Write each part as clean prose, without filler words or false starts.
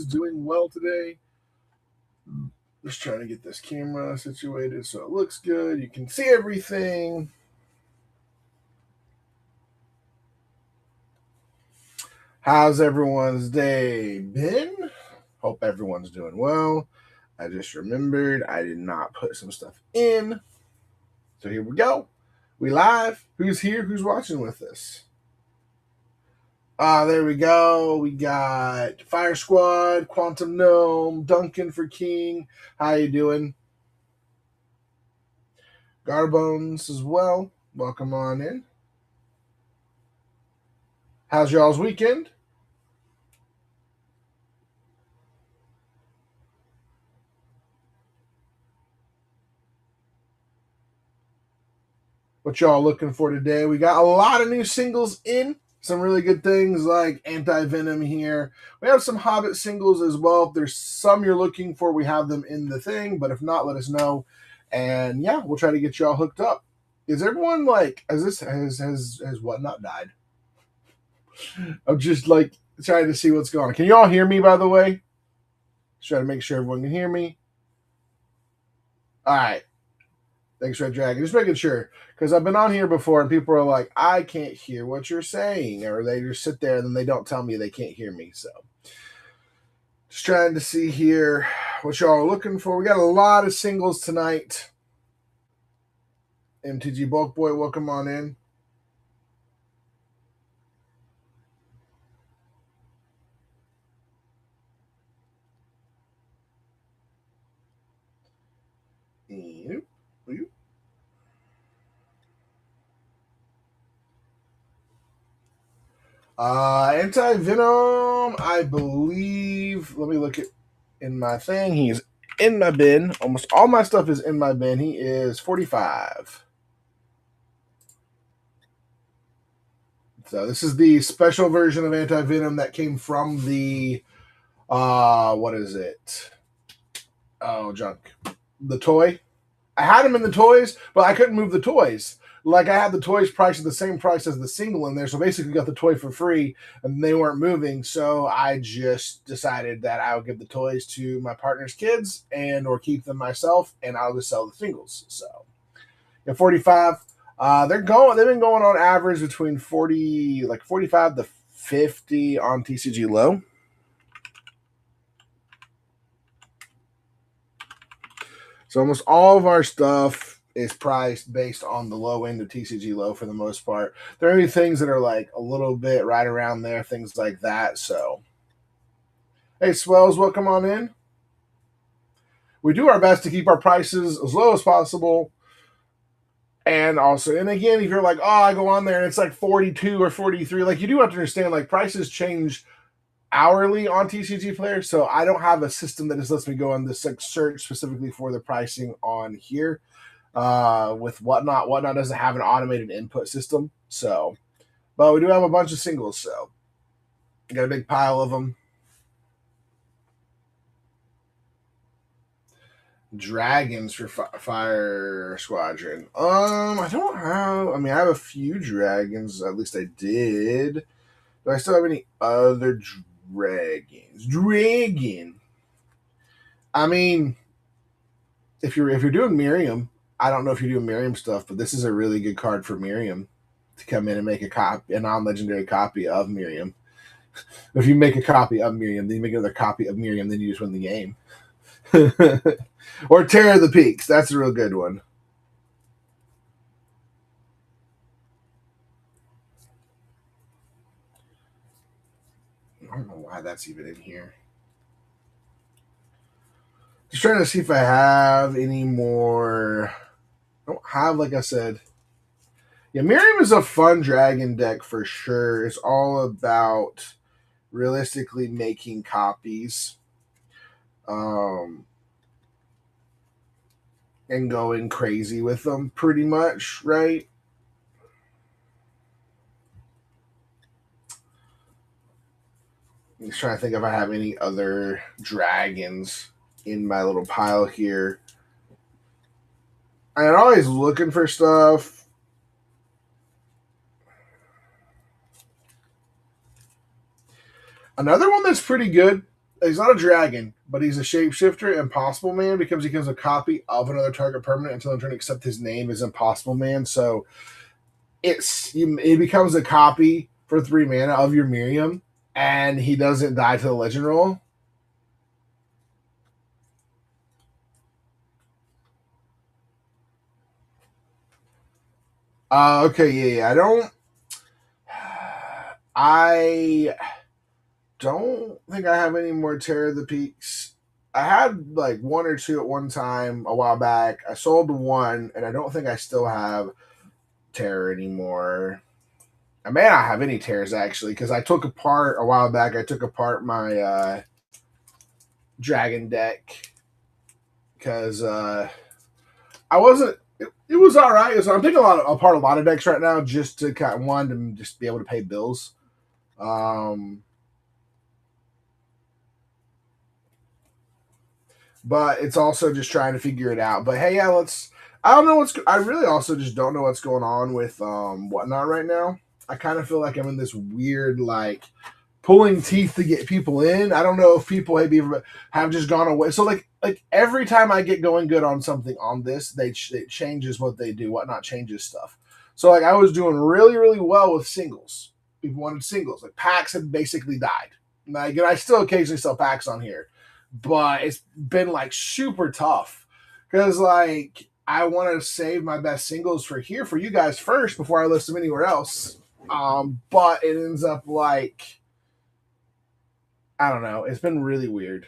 doing well today? Just trying to get this camera situated so it looks good. You can see everything. How's everyone's day been? Hope everyone's doing well. I just remembered I did not put some stuff in. So here we go. We live. Who's here? Who's watching with us? There we go. We got Fire Squad, Quantum Gnome, Duncan for King. How you doing? Garbones as well. Welcome on in. How's y'all's weekend? What y'all looking for today? We got a lot of new singles in. Some really good things like Anti-Venom here. We have some Hobbit singles as well. If there's some you're looking for, we have them in the thing. But if not, let us know. And yeah, we'll try to get y'all hooked up. Is everyone like, has Whatnot died? I'm just like trying to see what's going on. Can you all hear me, by the way? Just trying to make sure everyone can hear me. All right. Thanks, Red Dragon. Just making sure. Because I've been on here before and people are like, I can't hear what you're saying. Or they just sit there and then they don't tell me they can't hear me. So just trying to see here what y'all are looking for. We got a lot of singles tonight. MTG Bulk Boy, welcome on in. Anti-Venom, I believe. Let me look at in my thing. He's in my bin. Almost all my stuff is in my bin. He is 45. So this is the special version of Anti-Venom that came from the what is it? Oh, junk. The toy. I had him in the toys, but I couldn't move the toys. Like I had the toys priced at the same price as the single in there, so basically got the toy for free, and they weren't moving. So I just decided that I would give the toys to my partner's kids and or keep them myself, and I'll just sell the singles. So at 45, they've been going on average between 45 to 50 on TCG low. So almost all of our stuff is priced based on the low end of TCG low for the most part. There are things that are like a little bit right around there, things like that. So, hey, Swells, welcome on in. We do our best to keep our prices as low as possible. And also, and again, if you're like, oh, I go on there and it's like 42 or 43, like you do have to understand, like prices change hourly on TCG Player, so I don't have a system that just lets me go on this like search specifically for the pricing on here. With Whatnot doesn't have an automated input system, so but we do have a bunch of singles, so got a big pile of them. Dragons for Fire Squadron. I don't have. I mean, I have a few dragons. At least I did. Do I still have any other dragons? I mean, if you're doing Miriam, I don't know if you're doing Miriam stuff, but this is a really good card for Miriam to come in and make a non-legendary copy of Miriam. If you make a copy of Miriam, then you make another copy of Miriam, then you just win the game. Or Terror of the Peaks. That's a real good one. I don't know why that's even in here. Just trying to see if I have any more. I don't have, like I said. Yeah, Miriam is a fun dragon deck for sure. It's all about realistically making copies. And going crazy with them pretty much, right? I'm just trying to think if I have any other dragons in my little pile here. I'm always looking for stuff. Another one that's pretty good he's not a dragon, but he's a shapeshifter. Impossible Man becomes a copy of another target permanent until in turn except his name is Impossible Man. So it becomes a copy for 3 mana of your Miriam, and he doesn't die to the legend roll. Okay, yeah. I don't think I have any more Terror of the Peaks. I had like 1 or 2 at one time a while back. I sold the 1, and I don't think I still have Terror anymore. I may not have any Terrors actually, because I took apart a while back. I took apart my Dragon deck because I wasn't. It was all right. So I'm taking apart a lot of decks right now just to kind of, one, to just be able to pay bills. But it's also just trying to figure it out. But hey, yeah, I don't know I really also just don't know what's going on with Whatnot right now. I kind of feel like I'm in this weird like pulling teeth to get people in. I don't know if people maybe have just gone away. So like every time I get going good on something on this, it changes what they do. Whatnot changes stuff. So like I was doing really really well with singles. People wanted singles. Like packs had basically died. Like, and I still occasionally sell packs on here, but it's been like super tough because like I want to save my best singles for here for you guys first before I list them anywhere else. But it ends up like I don't know. It's been really weird.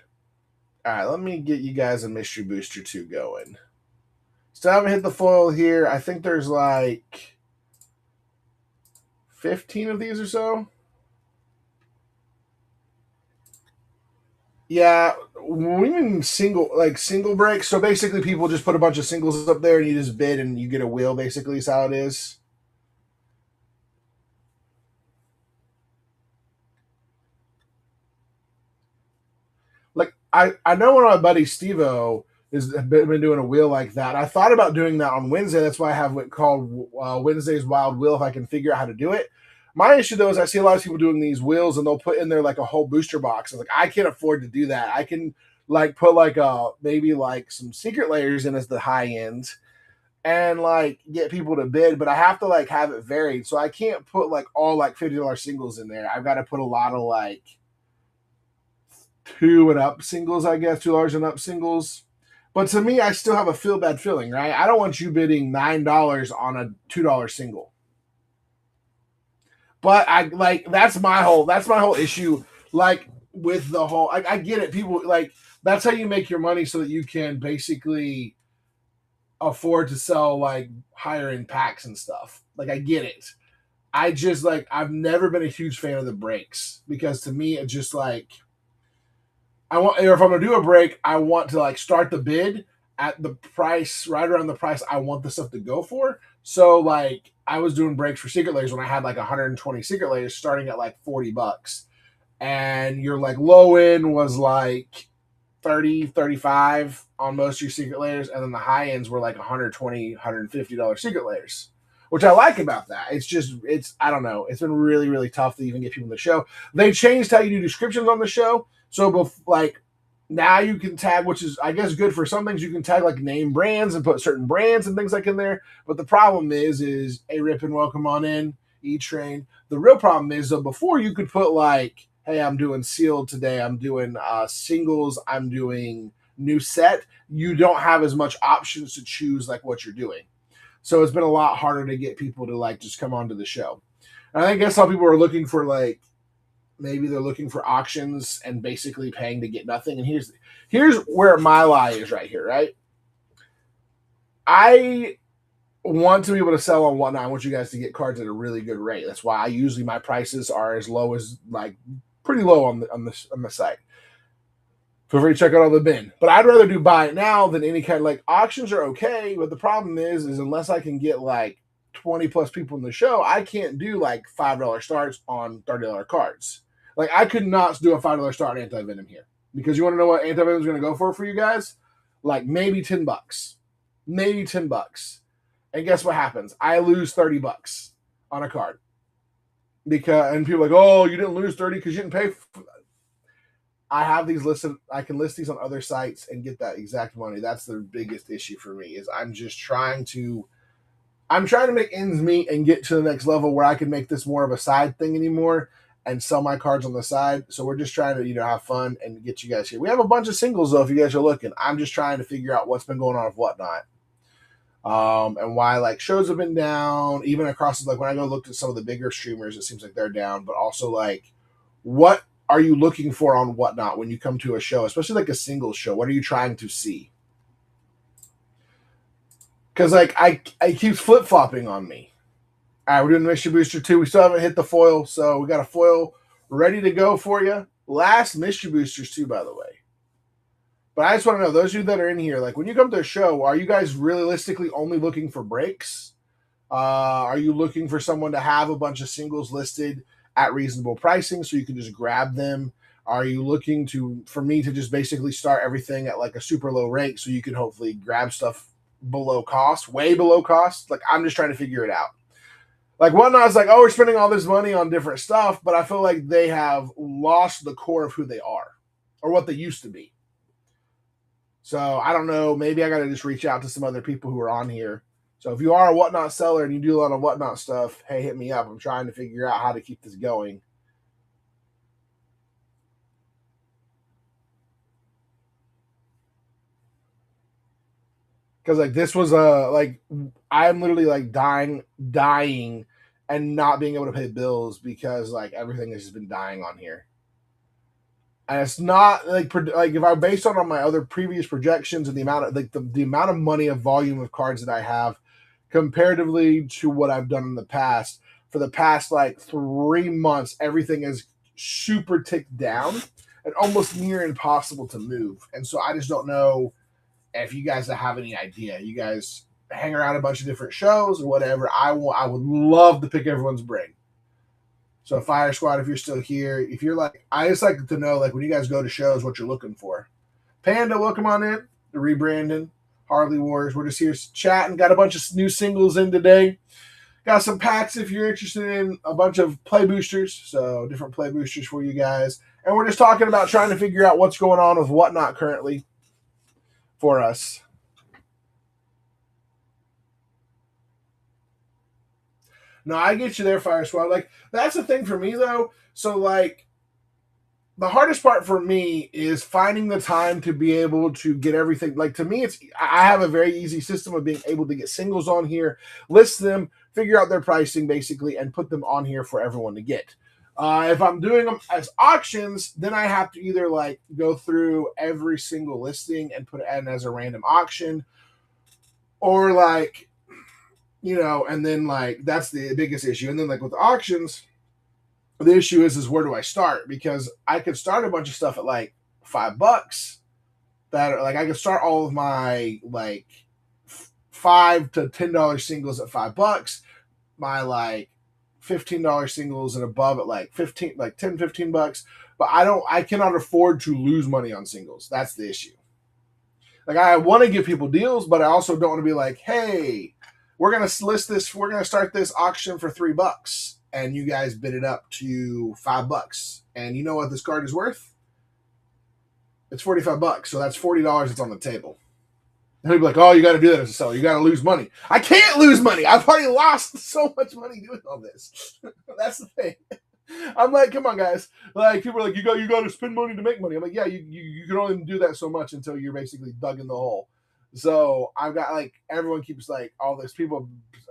All right, let me get you guys a mystery booster 2 going. Still haven't hit the foil here. I think there's like 15 of these or so. Yeah, we mean single breaks. So basically, people just put a bunch of singles up there, and you just bid, and you get a wheel. Basically, is how it is. Like I know one of my buddies, Stevo, has been doing a wheel like that. I thought about doing that on Wednesday. That's why I have what called Wednesday's Wild Wheel. If I can figure out how to do it. My issue though is I see a lot of people doing these wheels, and they'll put in there like a whole booster box. Like I can't afford to do that. I can like put like maybe like some secret layers in as the high end and like get people to bid, but I have to like have it varied. So I can't put like all like $50 singles in there. I've got to put a lot of like 2 and up singles, I guess, $2 and up singles. But to me, I still have a feel bad feeling, right? I don't want you bidding $9 on a $2 single. But I like that's my whole issue. Like with the whole, I get it. People like that's how you make your money so that you can basically afford to sell like higher end packs and stuff. Like I get it. I just like I've never been a huge fan of the breaks because to me it's just like I want or if I'm gonna do a break, I want to like start the bid at the price right around the price I want the stuff to go for. So like I was doing breaks for secret layers when I had like 120 secret layers starting at like $40. And your like low end was like 30, 35 on most of your secret layers, and then the high ends were like 120, $150 secret layers. Which I like about that. It's I don't know. It's been really, really tough to even get people in the show. They changed how you do descriptions on the show. So like now you can tag, which is I guess good for some things. You can tag like name brands and put certain brands and things like in there. But the problem is a rip and welcome on in E Train. The real problem is though before you could put like, hey, I'm doing sealed today. I'm doing singles. I'm doing new set. You don't have as much options to choose like what you're doing. So it's been a lot harder to get people to like just come onto the show. And I guess some people are looking for like maybe they're looking for auctions and basically paying to get nothing. And here's where my lie is right here, right? I want to be able to sell on Whatnot. I want you guys to get cards at a really good rate. That's why I usually my prices are as low as like pretty low on the site. Feel free to check out all the bin. But I'd rather do buy it now than any kind of like auctions are okay. But the problem is unless I can get like 20 plus people in the show, I can't do like $5 starts on $30 cards. Like I could not do a $5 start anti venom here because you want to know what anti venom is going to go for you guys? Like maybe $10, maybe $10. And guess what happens? I lose $30 on a card because and people are like, oh, you didn't lose 30 because you didn't pay. I have these listed. I can list these on other sites and get that exact money. That's the biggest issue for me. Is I'm trying to make ends meet and get to the next level where I can make this more of a side thing anymore and sell my cards on the side. So we're just trying to have fun and get you guys here. We have a bunch of singles though. If you guys are looking, I'm just trying to figure out what's been going on with whatnot. And why like shows have been down, even across like when I go look at some of the bigger streamers, it seems like they're down, but also like what are you looking for on whatnot when you come to a show, especially like a single show? What are you trying to see? Because like I keeps flip flopping on me. All right, we're doing Mystery Booster 2. We still haven't hit the foil, so we got a foil ready to go for you. Last Mystery Boosters too, by the way. But I just want to know, those of you that are in here, like when you come to a show, are you guys realistically only looking for breaks? Are you looking for someone to have a bunch of singles listed at reasonable pricing so you can just grab them? Are you looking for me to just basically start everything at like a super low rate so you can hopefully grab stuff below cost, way below cost? Like I'm just trying to figure it out. Like Whatnot's like, oh, we're spending all this money on different stuff, but I feel like they have lost the core of who they are or what they used to be. So I don't know. Maybe I got to just reach out to some other people who are on here. So if you are a Whatnot seller and you do a lot of Whatnot stuff, hey, hit me up. I'm trying to figure out how to keep this going. Because like this was like I'm literally like dying and not being able to pay bills because like everything has just been dying on here. And it's not like if I based on my other previous projections and the amount of like the amount of money of volume of cards that I have comparatively to what I've done in the past, for the past like 3 months, everything is super ticked down and almost near impossible to move. And so I just don't know if you guys have any idea. You guys hang around a bunch of different shows or whatever. I would love to pick everyone's brain. So Fire Squad, if you're still here, if you're like, I just like to know, like when you guys go to shows, what you're looking for. Panda, welcome on in. The rebranding, Harley Wars. We're just here chatting. Got a bunch of new singles in today. Got some packs if you're interested in a bunch of play boosters. So different play boosters for you guys. And we're just talking about trying to figure out what's going on with Whatnot currently for us. No, I get you there, Fire Squad. Like, that's the thing for me, though. So, like, the hardest part for me is finding the time to be able to get everything. Like, to me, I have a very easy system of being able to get singles on here, list them, figure out their pricing, basically, and put them on here for everyone to get. If I'm doing them as auctions, then I have to either, like, go through every single listing and put it in as a random auction, or, like, and then like that's the biggest issue. And then like with auctions, the issue is where do I start? Because I could start a bunch of stuff at like $5 that are like I could start all of my like $5 to $10 singles at $5, my like $15 singles and above at like $10-15. But I cannot afford to lose money on singles. That's the issue. Like I want to give people deals, but I also don't want to be like, hey, we're going to list this. We're going to start this auction for $3 and you guys bid it up to $5. And you know what this card is worth? It's $45. So that's $40 that's on the table. And he'll be like, oh, you got to do that as a seller. You got to lose money. I can't lose money. I've already lost so much money doing all this. That's the thing. I'm like, come on, guys. Like people are like, you got to spend money to make money. I'm like, yeah, you can only do that so much until you're basically dug in the hole. So I've got like everyone keeps like all this people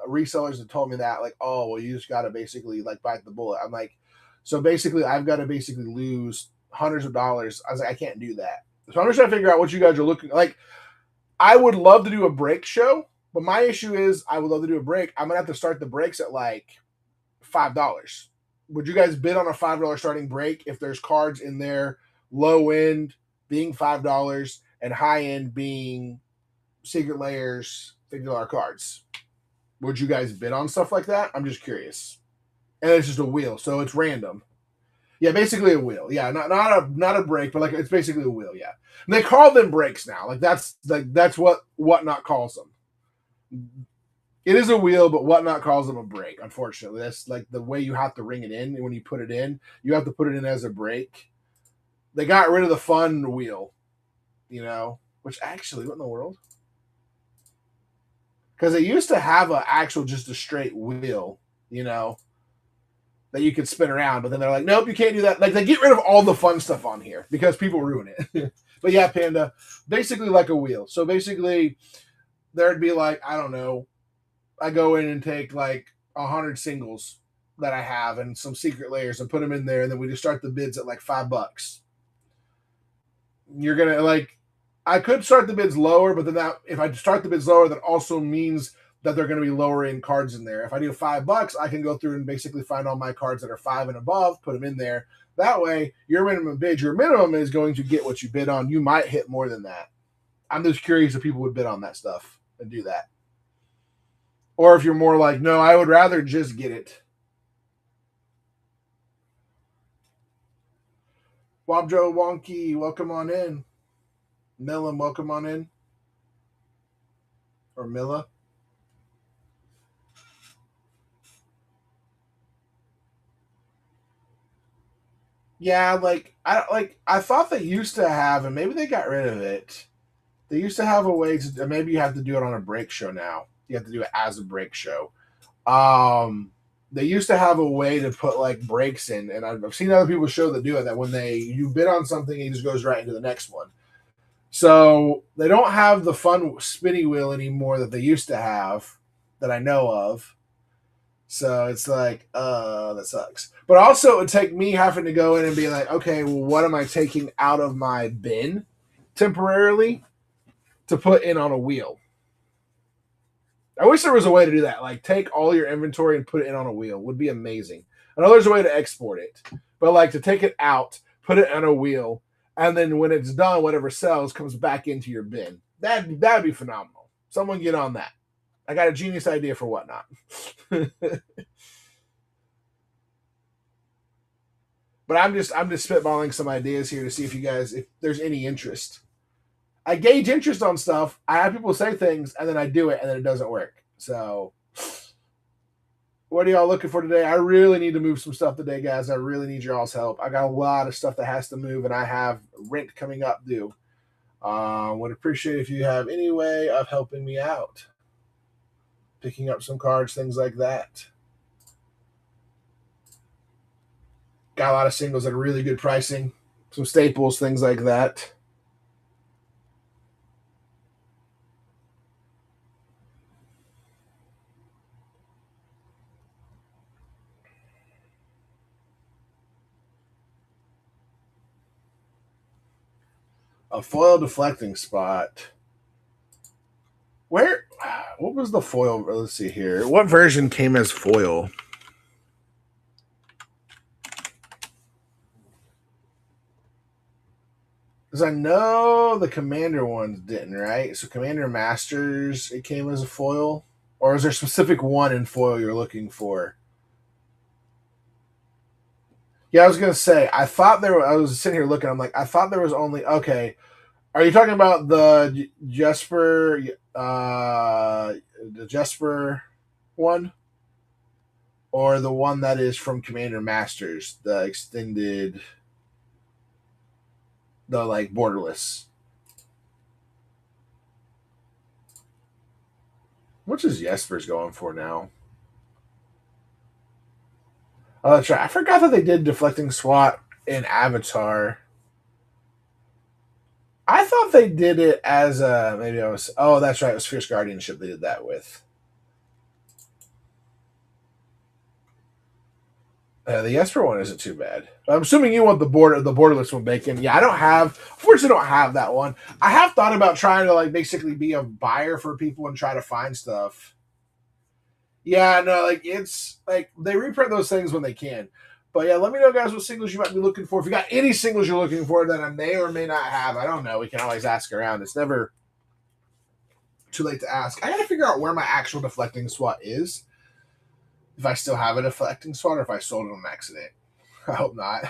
resellers have told me that like, oh well, you just got to basically like bite the bullet. I'm like, so basically I've got to basically lose hundreds of dollars. I was like, I can't do that. So I'm just trying to figure out what you guys are looking like. I would love to do a break show, but my issue is I would love to do a break. I'm gonna have to start the breaks at like $5. Would you guys bid on a $5 starting break if there's cards in there, low end being $5 and high end being Secret Layers, $50 cards? Would you guys bid on stuff like that? I'm just curious. And it's just a wheel, so it's random. Yeah, basically a wheel. Yeah, not a break, but like it's basically a wheel. Yeah, and they call them breaks now. Like that's what Whatnot calls them. It is a wheel, but Whatnot calls them a break. Unfortunately, that's like the way you have to ring it in when you put it in. You have to put it in as a break. They got rid of the fun wheel, you know, which actually, what in the world? Because they used to have a actual just a straight wheel, you know, that you could spin around, but then they're like, nope, you can't do that. Like they get rid of all the fun stuff on here because people ruin it. But yeah, Panda, basically like a wheel. So basically, there'd be like, I don't know, I go in and take like 100 singles that I have and some secret layers and put them in there, and then we just start the bids at like $5. You're gonna like, I could start the bids lower, but then that if I start the bids lower, that also means that they're going to be lowering cards in there. If I do $5, I can go through and basically find all my cards that are 5 and above, put them in there. That way, your minimum bid, your minimum is going to get what you bid on. You might hit more than that. I'm just curious if people would bid on that stuff and do that. Or if you're more like, no, I would rather just get it. Wobjo Wonky, welcome on in. Millen, welcome on in. Or Milla. Yeah, like I thought they used to have, and maybe they got rid of it. They used to have a way to maybe you have to do it on a break show now. You have to do it as a break show. They used to have a way to put like breaks in, and I've seen other people show that do it. That when you bid on something, it just goes right into the next one. So they don't have the fun spinny wheel anymore that they used to have, that I know of. So it's like, that sucks. But also, it would take me having to go in and be like, okay, well, what am I taking out of my bin temporarily to put in on a wheel? I wish there was a way to do that. Like, take all your inventory and put it in on a wheel. Would be amazing. I know there's a way to export it, but like to take it out, put it on a wheel, and then when it's done, whatever sells comes back into your bin. That'd be phenomenal. Someone get on that. I got a genius idea for whatnot. But I'm just spitballing some ideas here to see if there's any interest. I gauge interest on stuff. I have people say things and then I do it and then it doesn't work. So what are y'all looking for today? I really need to move some stuff today, guys. I really need y'all's help. I got a lot of stuff that has to move and I have rent coming up due. Would appreciate if you have any way of helping me out. Picking up some cards, things like that. Got a lot of singles at a really good pricing. Some staples, things like that. A foil deflecting spot. What was the foil? Let's see here. What version came as foil? Because I know the Commander ones didn't, right? So Commander Masters, it came as a foil? Or is there a specific one in foil you're looking for? Yeah, I was going to say, I was sitting here looking, I'm like, I thought there was only, okay. Are you talking about the Jesper one? Or the one that is from Commander Masters, the extended, the like borderless? Which is Jesper's going for now? Oh, that's right. I forgot that they did deflecting SWAT in Avatar. I thought they did it as a maybe I was. Oh, that's right. It was Fierce Guardianship. They did that with. The Esper one isn't too bad. I'm assuming you want the borderless one, Bacon. Yeah, unfortunately don't have that one. I have thought about trying to like basically be a buyer for people and try to find stuff. Yeah, no, like it's like they reprint those things when they can. But yeah, let me know, guys, what singles you might be looking for. If you got any singles you're looking for that I may or may not have, I don't know. We can always ask around. It's never too late to ask. I got to figure out where my actual deflecting SWAT is. If I still have a deflecting SWAT or if I sold it on accident. I hope not.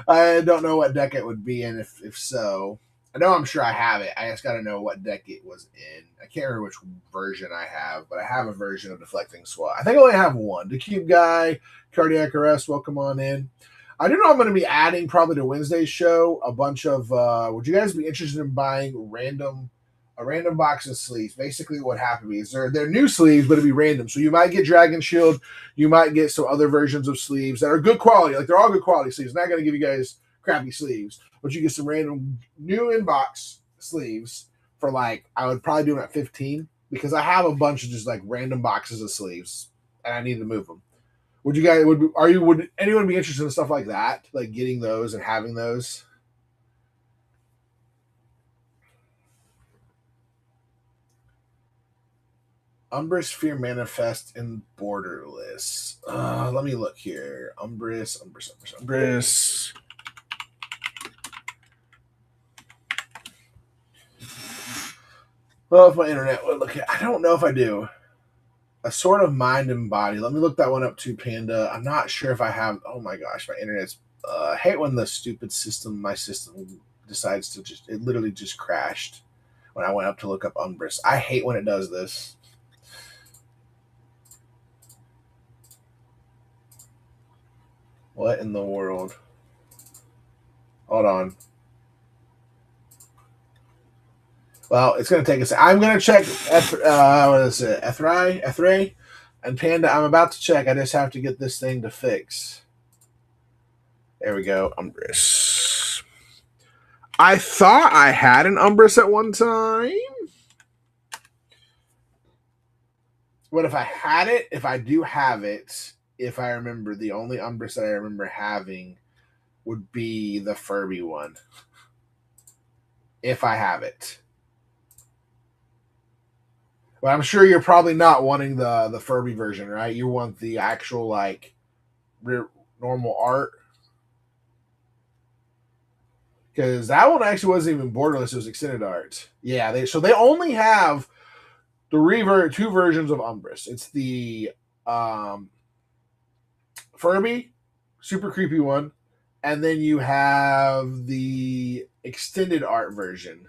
I don't know what deck it would be in if so. I know I'm sure I have it. I just got to know what deck it was in. I can't remember which version I have, but I have a version of Deflecting SWAT. I think I only have one. The Cube Guy, Cardiac Arrest, welcome on in. I do know I'm going to be adding probably to Wednesday's show a bunch of. Would you guys be interested in buying a random box of sleeves? Basically, what happened is they're new sleeves, but it'd be random. So you might get Dragon Shield, you might get some other versions of sleeves that are good quality. Like they're all good quality sleeves. I'm not going to give you guys crappy sleeves, but you get some random new inbox sleeves for like I would probably do them at 15 because I have a bunch of just like random boxes of sleeves and I need to move them. Would you guys would anyone be interested in stuff like that, like getting those and having those? Umbrus Fear Manifest in Borderless. Let me look here. Umbrus. Well, if my internet would look at, I don't know if I do. A Sort of Mind and Body. Let me look that one up too, Panda. I'm not sure if I have. Oh my gosh, my internet's. I hate when the stupid my system decides to it literally just crashed when I went up to look up Umbrus. I hate when it does this. What in the world? Hold on. Well, it's going to take us. I'm going to check. What is it? Ethray, and Panda. I'm about to check. I just have to get this thing to fix. There we go. Umbrus. I thought I had an Umbrus at one time. But if I had it, if I do have it, if I remember, the only Umbrus that I remember having would be the Furby one. If I have it. But I'm sure you're probably not wanting the Furby version, right? You want the actual, like, normal art. Because that one actually wasn't even borderless, it was extended art. Yeah, they only have the two versions of Umbrus. It's the Furby, super creepy one, and then you have the extended art version.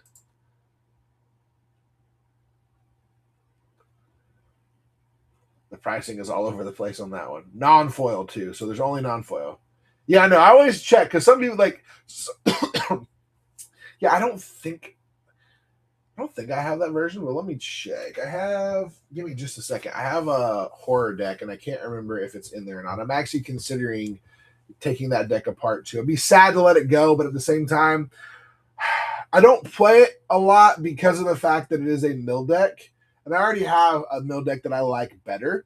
The pricing is all over the place on that one. Non-foil too, so there's only non-foil. Yeah, no, I always check because some people like. Yeah, I don't think I have that version, but let me check. I have. Give me just a second. I have a horror deck, and I can't remember if it's in there or not. I'm actually considering taking that deck apart too. It'd be sad to let it go, but at the same time, I don't play it a lot because of the fact that it is a mill deck, and I already have a mill deck that I like better,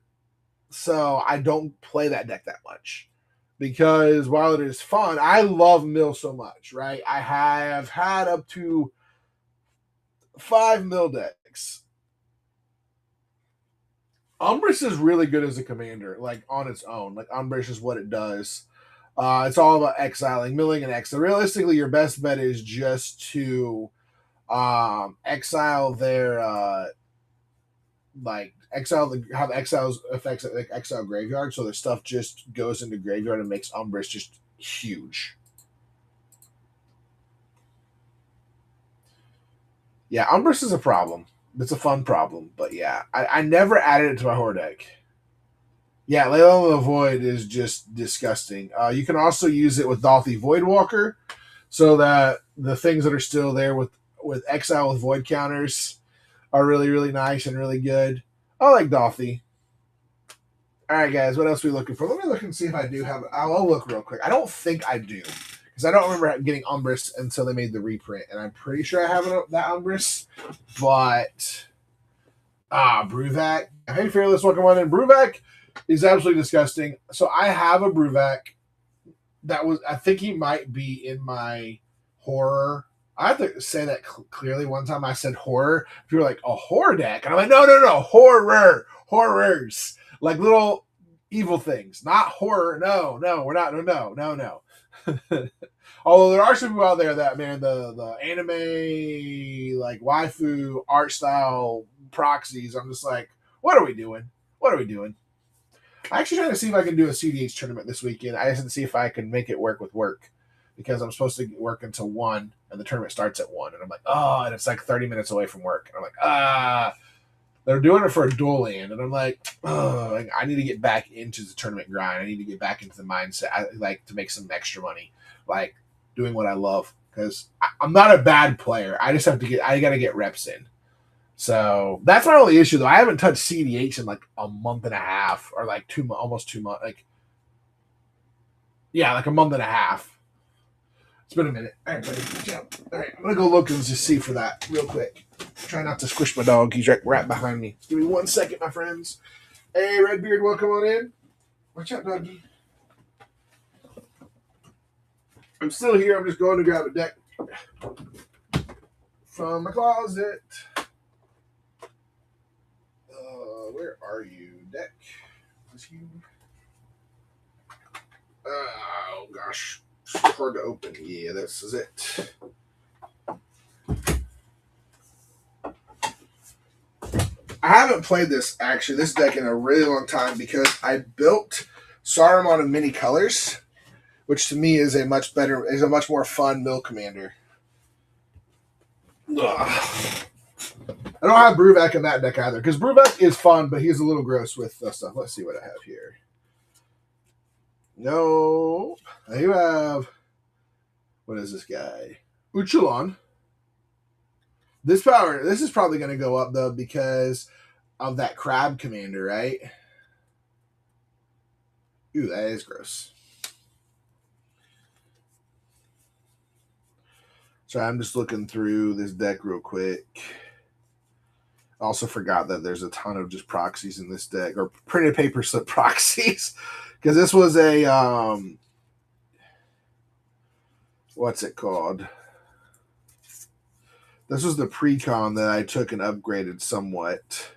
so I don't play that deck that much. Because while it is fun, I love mill so much, right? I have had up to 5 mill decks. Umbrus is really good as a commander, like on its own. Like Umbrus is what it does. It's all about exiling, milling, and exile. Realistically, your best bet is just to exile their have exiles effects like exile graveyard, so their stuff just goes into graveyard and makes Umbrus just huge. Yeah, Umbrus is a problem. It's a fun problem, but yeah, I never added it to my horror deck. Yeah, Layla the Void is just disgusting. You can also use it with Dolphy Voidwalker, so that the things that are still there with exile with void counters are really, really nice and really good. I like Dolphy. All right, guys, what else are we looking for? Let me look and see if I do have. I'll look real quick. I don't think I do because I don't remember getting Umbrus until they made the reprint, and I'm pretty sure I have that Umbrus. But Bruvac. Hey, Fearless, welcome on in. Bruvac is absolutely disgusting. So I have a Bruvac that was. I think he might be in my horror. I have to say that clearly. One time I said horror. People were like, a horror deck. And I'm like, no. Horrors. Like little evil things. Not horror. No. We're not. No. Although there are some people out there that, man, the anime, like waifu art style proxies, I'm just like, what are we doing? I'm actually trying to see if I can do a CDH tournament this weekend. I just have to see if I can make it work with work. Because I'm supposed to work until 1, and the tournament starts at 1. And I'm like, and it's like 30 minutes away from work. And I'm like, They're doing it for a dual land, and I'm like, oh, like, I need to get back into the tournament grind. I need to get back into the mindset. I like to make some extra money, like doing what I love, because I'm not a bad player. I just have to get. I got to get reps in. So that's my only issue, though. I haven't touched CDH in like a month and a half, or like almost 2 months. Like, yeah, like a month and a half. It's been a minute. All right, buddy. Jump. All right, I'm gonna go look and just see for that real quick. Try not to squish my dog. He's right behind me. Give me 1 second, my friends. Hey, Redbeard, welcome on in. Watch out, doggy. I'm still here. I'm just going to grab a deck from my closet. Where are you, deck? Is you? Oh gosh, it's hard to open. Yeah, this is it. I haven't played this deck in a really long time because I built Saruman of many colors, which to me is a much more fun mill commander. Ugh. I don't have Bruvak in that deck either, because Bruvak is fun, but he's a little gross with stuff. Let's see what I have here. No, you have, what is this guy? Uchulon. This is probably going to go up, though, because of that crab commander, right? Ooh, that is gross. So I'm just looking through this deck real quick. I also forgot that there's a ton of just proxies in this deck, or printed paper slip proxies, because this was a what's it called? This was the pre-con that I took and upgraded somewhat.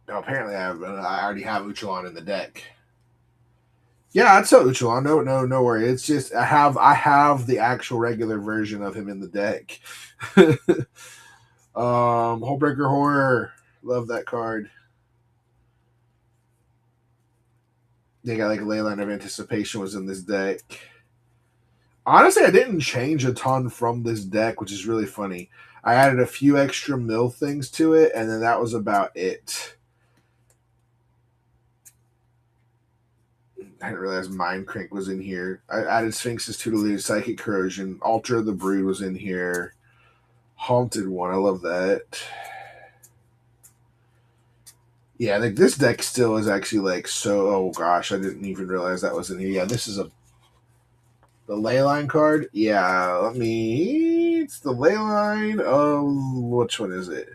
Now, apparently, I already have Uchulon in the deck. Yeah, I'd sell Uchulon. No worry. It's just I have the actual regular version of him in the deck. Hullbreaker Horror. Love that card. They got like Leyline of Anticipation was in this deck. Honestly, I didn't change a ton from this deck, which is really funny. I added a few extra mill things to it, and then that was about it. I didn't realize Mind Crank was in here. I added Sphinx's Tutelage, Psychic Corrosion. Altar of the Brood was in here. Haunted One, I love that. Yeah, like this deck still is actually like so. Oh gosh, I didn't even realize that was in here. Yeah, this is the Leyline card. Yeah, it's the Leyline of, which one is it?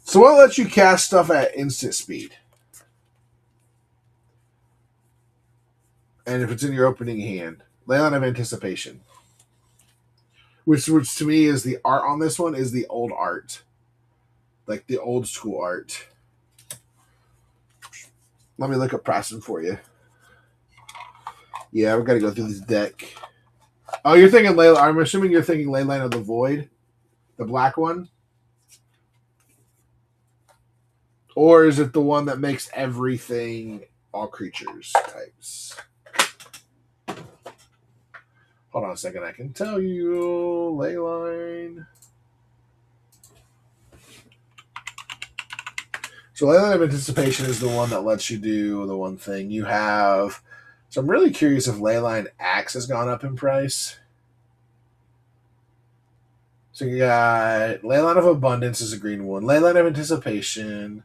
So what lets you cast stuff at instant speed? And if it's in your opening hand, Leyline of Anticipation. Which to me is the art on this one is the old art. Like the old school art. Let me look up pricing for you. Yeah, we've got to go through this deck. Oh, you're thinking Leyline. I'm assuming you're thinking Leyline of the Void. The black one? Or is it the one that makes everything all creatures types? Hold on a second. I can tell you. Leyline. So Leyline of Anticipation is the one that lets you do the one thing. You have... So I'm really curious if Leyline Axe has gone up in price. So you got Leyline of Abundance is a green one. Leyline of Anticipation.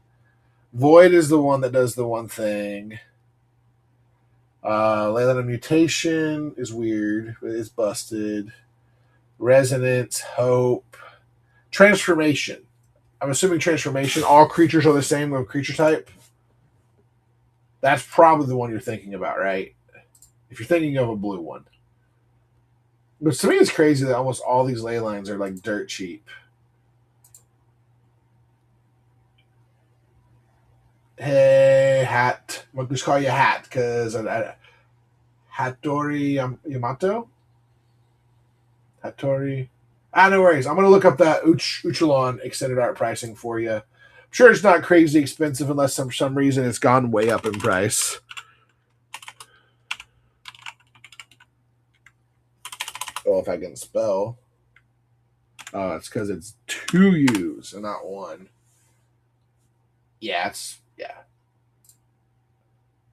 Void is the one that does the one thing. Leyline of Mutation is weird, but it's busted. Resonance, Hope. Transformation. I'm assuming Transformation. All creatures are the same with creature type. That's probably the one you're thinking about, right? If you're thinking of a blue one. But to me, it's crazy that almost all these ley lines are like dirt cheap. Hey, Hat. I'm just call you Hat because Hattori Yamato? Hattori. No worries. I'm going to look up that Uchulon extended art pricing for you. I'm sure it's not crazy expensive unless for some reason it's gone way up in price. Oh, if I can spell. It's because it's 2 U's and not 1. Yeah, That's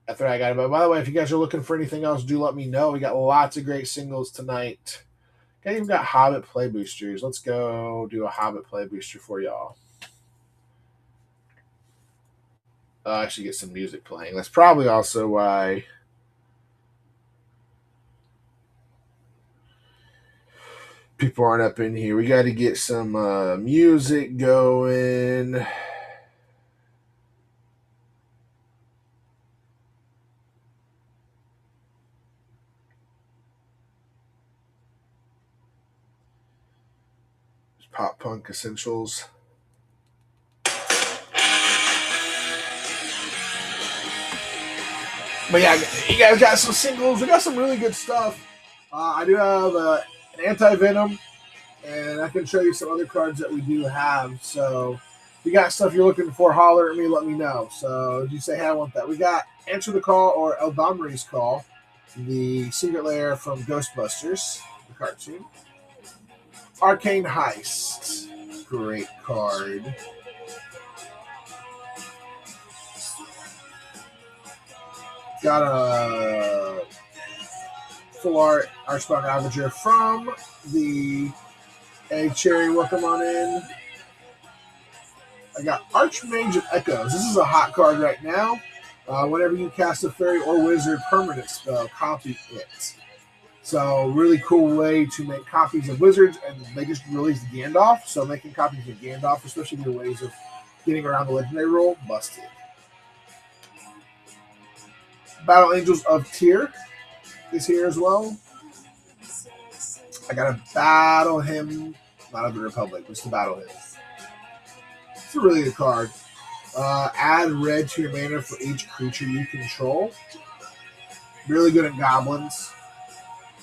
what I got. But by the way, if you guys are looking for anything else, do let me know. We got lots of great singles tonight. I even got Hobbit play boosters. Let's go do a Hobbit play booster for y'all. I'll actually get some music playing. That's probably also why people aren't up in here. We got to get some music going. Pop punk essentials. But yeah, you guys got some singles. We got some really good stuff. I do have an anti-venom, and I can show you some other cards that we do have. So if you got stuff you're looking for, holler at me, let me know. So if you say, hey, I want that. We got Answer the Call or Eldamri's Call, the secret lair from Ghostbusters, the cartoon. Arcane Heist. Great card. Got a full art Archspot Ravager from the Egg Cherry. Welcome on in. I got Archmage of Echoes. This is a hot card right now. Whenever you cast a fairy or wizard permanent spell, copy it. So really cool way to make copies of wizards, and they just released Gandalf. So making copies of Gandalf, especially new ways of getting around the legendary rule, busted. Battle Angels of Tyr is here as well. I got a Battle Hymn, not of the Republic, just the Battle Hymn. It's a really good card. Add red to your mana for each creature you control. Really good at goblins.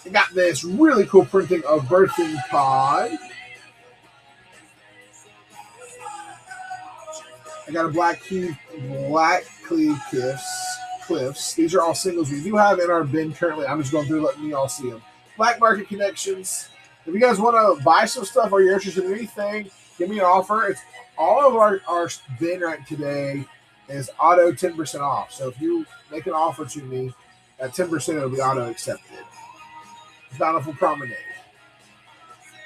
I got this really cool printing of Birthing Pod. I got a Black Cleave Cliffs. These are all singles we do have in our bin currently. I'm just going through letting you all see them. Black Market Connections. If you guys want to buy some stuff or you're interested in anything, give me an offer. It's all of our bin right today is auto 10% off. So if you make an offer to me, at 10% it'll be auto accepted. Bountiful Promenade.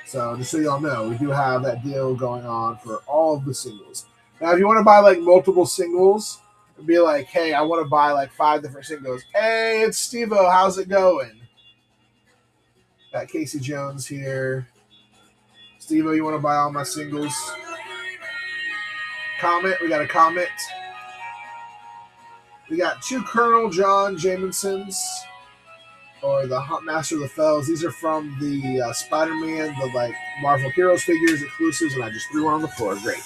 So just so y'all know, we do have that deal going on for all of the singles. Now, if you want to buy like multiple singles and be like, hey, I want to buy like 5 different singles. Hey, it's Steve-O. How's it going? Got Casey Jones here. Steve-O, you want to buy all my singles? Comment. We got a comment. We got 2 Colonel John Jamiesons. Or the Master of the Fells. These are from the Spider-Man, the like Marvel Heroes figures, exclusives, and I just threw one on the floor. Great.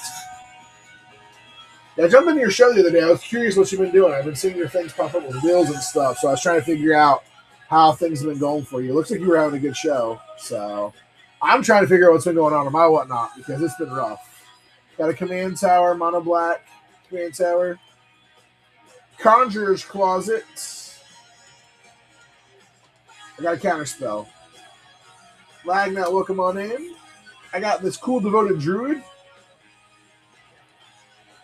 Yeah, I jumped into your show the other day. I was curious what you've been doing. I've been seeing your things pop up with wheels and stuff, so I was trying to figure out how things have been going for you. It looks like you were having a good show, so I'm trying to figure out what's been going on in my whatnot because it's been rough. Got a Command Tower, Mono Black Command Tower. Conjurer's Closet. I got a Counterspell. Lagnat, welcome on in. I got this cool Devoted Druid.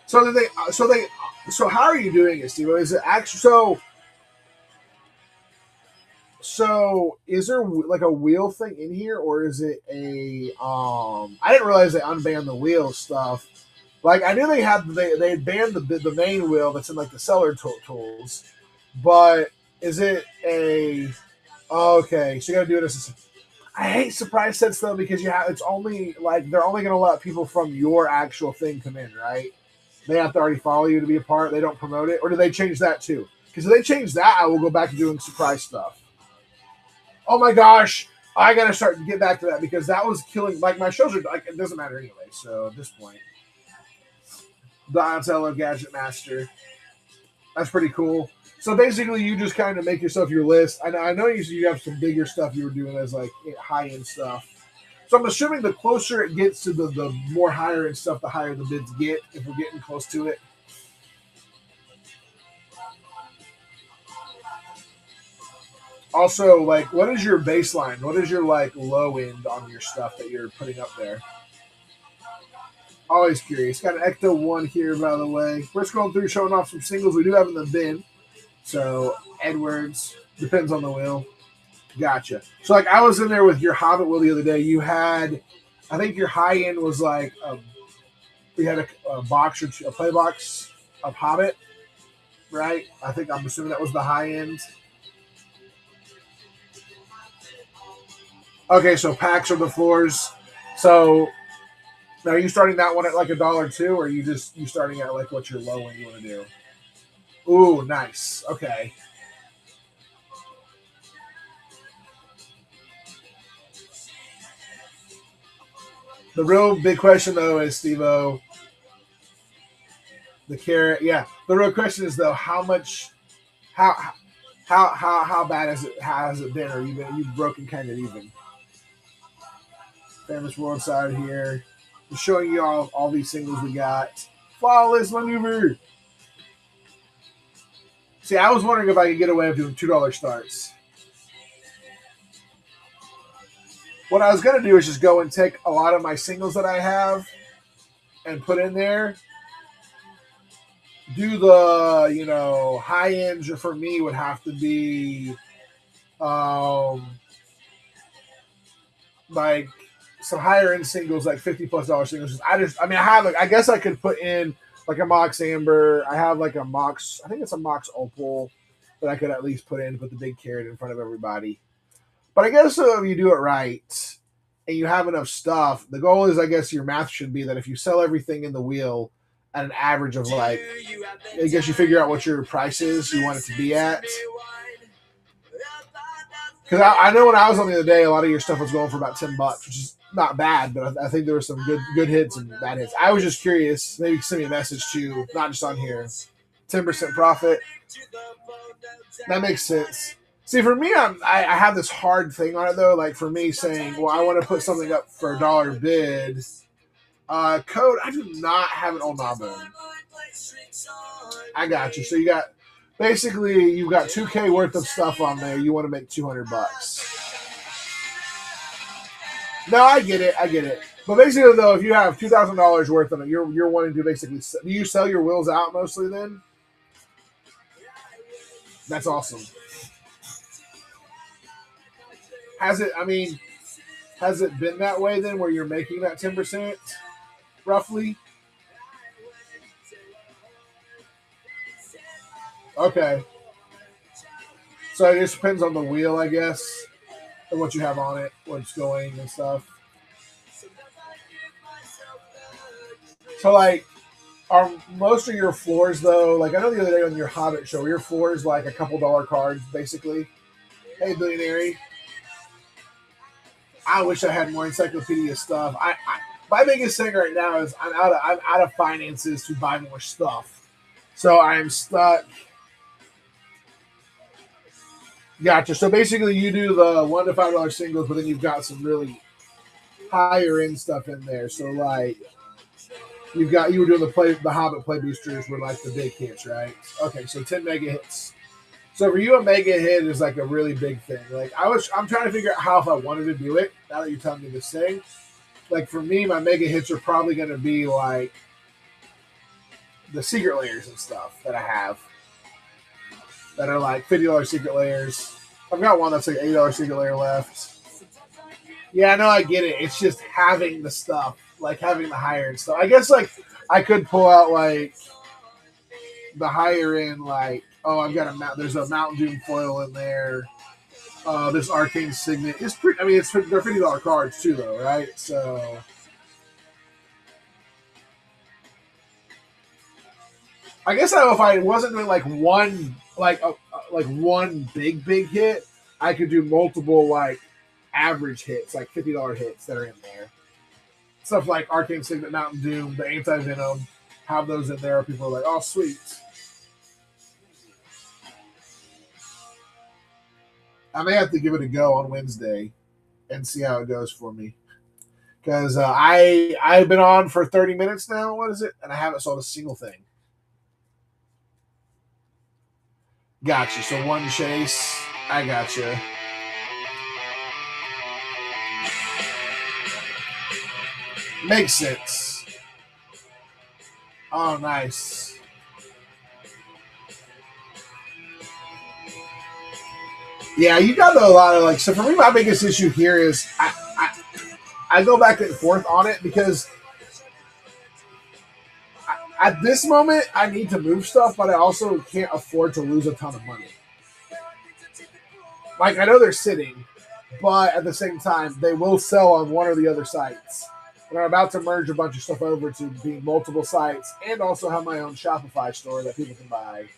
So how are you doing it, Steve? Is it actually so is there like a wheel thing in here, or is it a I didn't realize they unbanned the wheel stuff. Like I knew they banned the main wheel that's in like the seller tools, but is it a okay, so you gotta do it as I hate surprise sets though because it's only like they're only gonna let people from your actual thing come in, right? They have to already follow you to be a part. They don't promote it, or do they change that too? Because if they change that, I will go back to doing surprise stuff. Oh my gosh, I gotta start to get back to that because that was killing. Like my shows are like it doesn't matter anyway. So at this point, Donatello Gadget Master, that's pretty cool. So basically, you just kind of make yourself your list. I know you have some bigger stuff you were doing as like high-end stuff. So I'm assuming the closer it gets to the more higher-end stuff, the higher the bids get if we're getting close to it. Also, like, what is your baseline? What is your like low end on your stuff that you're putting up there? Always curious. Got an Ecto 1 here, by the way. We're scrolling through, showing off some singles we do have in the bin. So, Edwards, depends on the wheel. Gotcha. So, like, I was in there with your Hobbit wheel the other day. You had, I think your high end was like, we had a box or a play box of Hobbit, right? I'm assuming that was the high end. Okay, so packs are the floors. So, now are you starting that one at like $1 too, or are you starting at like what's your low one you want to do? Ooh, nice. Okay. The real big question though is, Steve-O, the carrot. Yeah. The real question is though, how much, how bad has it been, or you've broken kind of even? Famous World side here. Just showing you all these singles we got. Flawless maneuver. See, I was wondering if I could get away with doing $2 starts. What I was going to do is just go and take a lot of my singles that I have and put in there. Do the, high ends for me would have to be like some higher end singles, like $50+ singles. I guess I could put in like a Mox Amber. I have like a Mox, I think it's a Mox Opal that I could at least put in to put the big carrot in front of everybody. But I guess if you do it right and you have enough stuff, the goal is, I guess your math should be that if you sell everything in the wheel at an average of like, I guess you figure out what your price is you want it to be at. Because I know when I was on the other day, a lot of your stuff was going for about $10, which is not bad, but I think there were some good hits and bad hits. I was just curious. Maybe send me a message too, not just on here. 10% profit. That makes sense. See, for me, I have this hard thing on it, though. Like, for me, saying, well, I want to put something up for $1 bid. Code, I do not have an old knob on. I got you. So you've got 2K worth of stuff on there. You want to make $200. No, I get it. But basically, though, if you have $2,000 worth of it, you're wanting to basically, do you sell your wheels out mostly then? That's awesome. Has it been that way then, where you're making that 10% roughly? Okay. So it just depends on the wheel, I guess, and what you have on it, what's going and stuff. So, like, are most of your floors, though, like I know the other day on your Hobbit show, your floors like a couple dollar cards, basically. Hey, Billionaire. I wish I had more encyclopedia stuff. My biggest thing right now is I'm out of finances to buy more stuff, so I'm stuck. Gotcha. So basically, you do the $1 to $5 singles, but then you've got some really higher end stuff in there. So like, you were doing the Hobbit play boosters were like the big hits, right? Okay, so 10 mega hits. So for you, a mega hit is like a really big thing. Like I'm trying to figure out how if I wanted to do it. Now that you're telling me this thing, like for me, my mega hits are probably going to be like the secret layers and stuff that I have that are like $50 secret layers. I've got one that's like $8 secret layer left. Yeah, no, I get it. It's just having the stuff, like having the higher end stuff. I guess like I could pull out like the higher end, like, oh, I've got there's a Mountain Doom foil in there. This Arcane Signet. It's pretty. I mean, they're $50 cards too, though, right? So, I guess if I wasn't doing like one, like one big hit, I could do multiple like average hits, like $50 hits that are in there. Stuff like Arcane Signet, Mountain Doom, the Anti Venom, have those in there. People are like, oh, sweet. I may have to give it a go on Wednesday and see how it goes for me. Because I've been on for 30 minutes now. What is it? And I haven't sold a single thing. Gotcha. So one chase. I gotcha. Makes sense. Oh, nice. Yeah, you got a lot of like. So for me, my biggest issue here is I go back and forth on it because at this moment I need to move stuff, but I also can't afford to lose a ton of money. Like I know they're sitting, but at the same time they will sell on one or the other sites. And I'm about to merge a bunch of stuff over to be multiple sites and also have my own Shopify store that people can buy.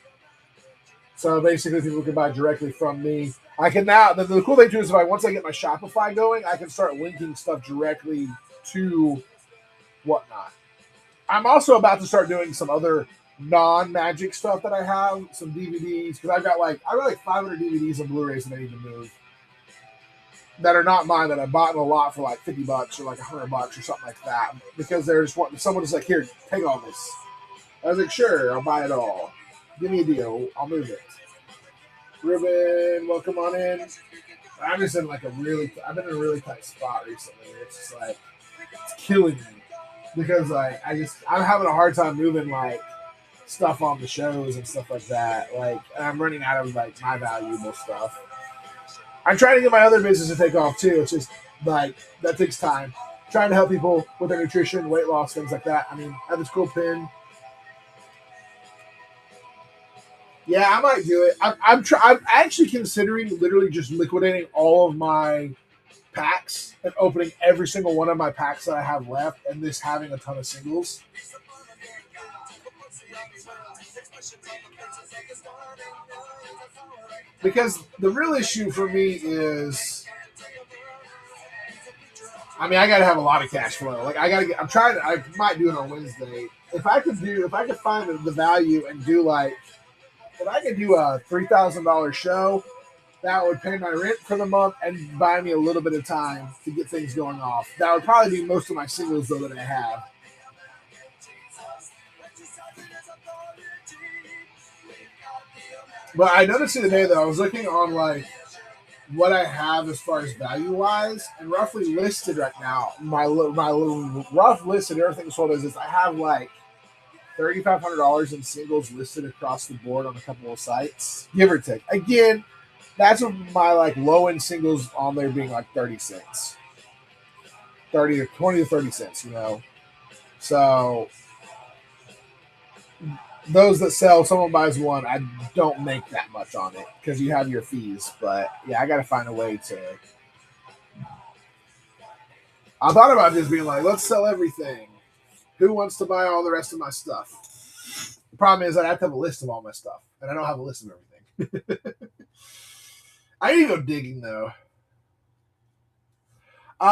So basically, people can buy directly from me. I can now. The cool thing too is once I get my Shopify going, I can start linking stuff directly to whatnot. I'm also about to start doing some other non-Magic stuff that I have, some DVDs because I've got like 500 DVDs and Blu-rays that I need to move that are not mine that I bought in a lot for like $50 or like $100 or something like that because they're just wanting someone is like, here, take all this. I was like, sure, I'll buy it all. Give me a deal, I'll move it. Ruben, welcome on in. I'm just in like I've been in a really tight spot recently. It's just like it's killing me because like I'm having a hard time moving like stuff on the shows and stuff like that. Like and I'm running out of like my valuable stuff. I'm trying to get my other business to take off too. It's just like that takes time. Trying to help people with their nutrition, weight loss, things like that. I mean, I have this cool pin. Yeah, I might do it. I'm actually considering literally just liquidating all of my packs and opening every single one of my packs that I have left, and this having a ton of singles. Because the real issue for me is, I mean, I got to have a lot of cash flow. Like I might do it on Wednesday. If I could find the value and do like. If I could do a $3,000 show, that would pay my rent for the month and buy me a little bit of time to get things going off. That would probably be most of my singles, though, that I have. But I noticed the other day, though, I was looking on, like, what I have as far as value-wise, and roughly listed right now, my little rough list and everything sold is I have, like, $3,500 in singles listed across the board on a couple of sites, give or take. Again, that's what my like low end singles on there being like 30 cents, 30 or 20 to 30 cents, you know. So those that sell, someone buys one, I don't make that much on it because you have your fees. But yeah, I got to find a way to. I thought about just being like, let's sell everything. Who wants to buy all the rest of my stuff? The problem is that I have to have a list of all my stuff, and I don't have a list of everything. I need to go digging, though.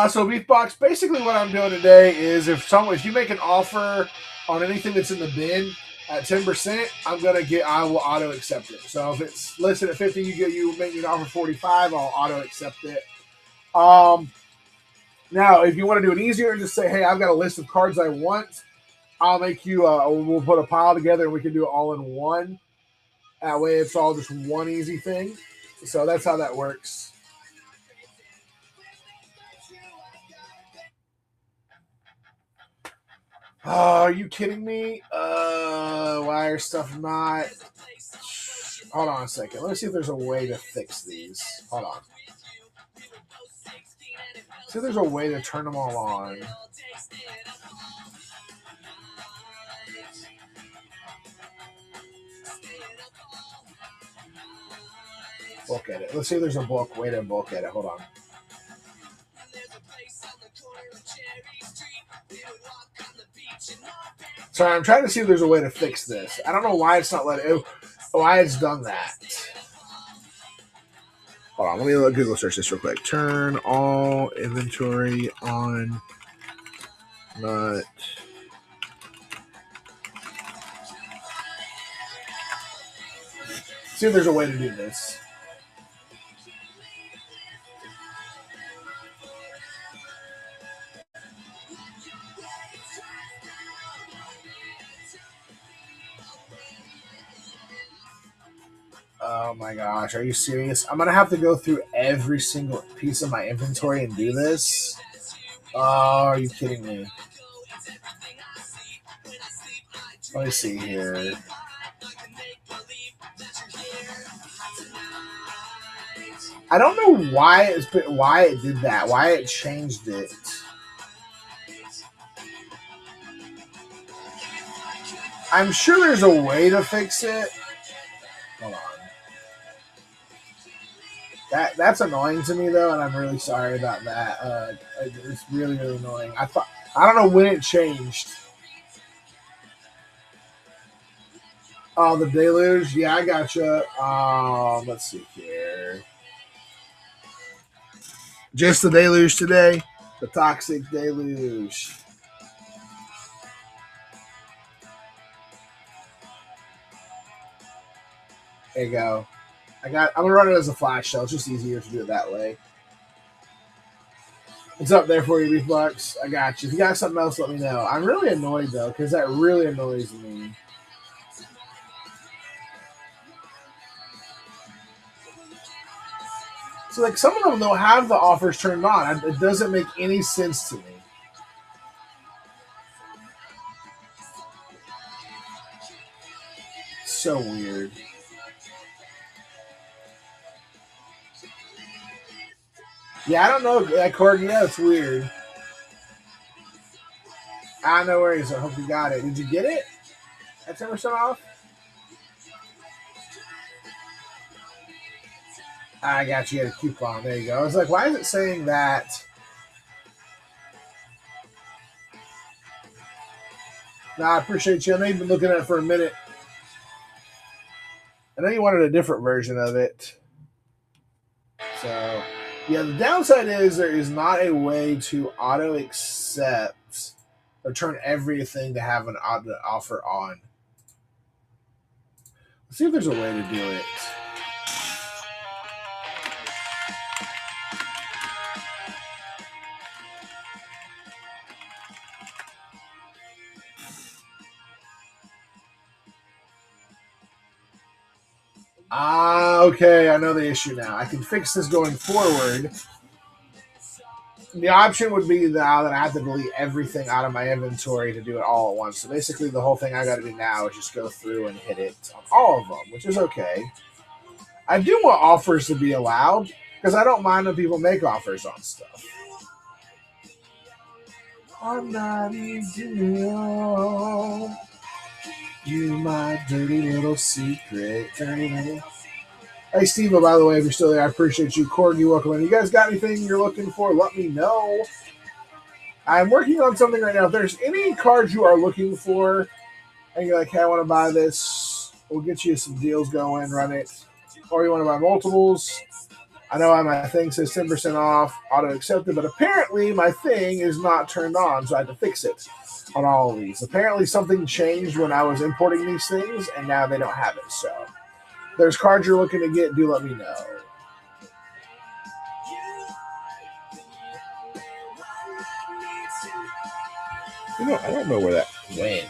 So Beefbox, basically what I'm doing today is if you make an offer on anything that's in the bin at 10%, I will auto accept it. So if it's listed at 50, you make me an offer 45, I'll auto accept it. Now, if you want to do it easier and just say, hey, I've got a list of cards I want, I'll make you, we'll put a pile together and we can do it all in one. That way it's all just one easy thing. So that's how that works. Oh, are you kidding me? Why are stuff not... Hold on a second. Let me see if there's a way to fix these. Hold on. See if there's a way to turn them all on. Bulk edit. Let's see if there's a way to bulk edit. Hold on. Sorry, I'm trying to see if there's a way to fix this. I don't know why it's not why it's done that. Hold on, let me Google search this real quick. Turn all inventory on. Not. See if there's a way to do this. Oh my gosh, are you serious? I'm gonna have to go through every single piece of my inventory and do this? Oh, are you kidding me? Let me see here. I don't know why it did that. Why it changed it. I'm sure there's a way to fix it. Hold on. That's annoying to me though, and I'm really sorry about that. It's really annoying. I don't know when it changed. Oh, the deluge. Yeah, I gotcha. Let's see here. Just the deluge today. The toxic deluge. There you go. I'm gonna run it as a flash shell. It's just easier to do it that way. It's up there for you, Beefbox. I got you. If you got something else, let me know. I'm really annoyed though, because that really annoys me. So like some of them don't have the offers turned on. It doesn't make any sense to me. So weird. Yeah, I don't know. That Corgi, yeah, it's weird. No worries. I hope you got it. Did you get it? At 10% off? I got you. Get a coupon. There you go. I was like, why is it saying that? I appreciate you. I know you've been looking at it for a minute. I know you wanted a different version of it. So, yeah, the downside is there is not a way to auto accept or turn everything to have an offer on. Let's see if there's a way to do it. Okay, I know the issue now. I can fix this going forward. The option would be now that I have to delete everything out of my inventory to do it all at once. So basically the whole thing I got to do now is just go through and hit it on all of them, which is okay. I do want offers to be allowed because I don't mind when people make offers on stuff. I'm not ideal. You my dirty little secret. Dirty little. Hey, Steve, by the way, if you're still there, I appreciate you. Corgi, welcome in. You guys got anything you're looking for? Let me know. I'm working on something right now. If there's any cards you are looking for and you're like, hey, I want to buy this, we'll get you some deals going, run it. Or you want to buy multiples. I know my thing says 10% off, auto accepted, but apparently my thing is not turned on, so I have to fix it on all of these. Apparently something changed when I was importing these things, and now they don't have it. So if there's cards you're looking to get, do let me know. I don't know where that went.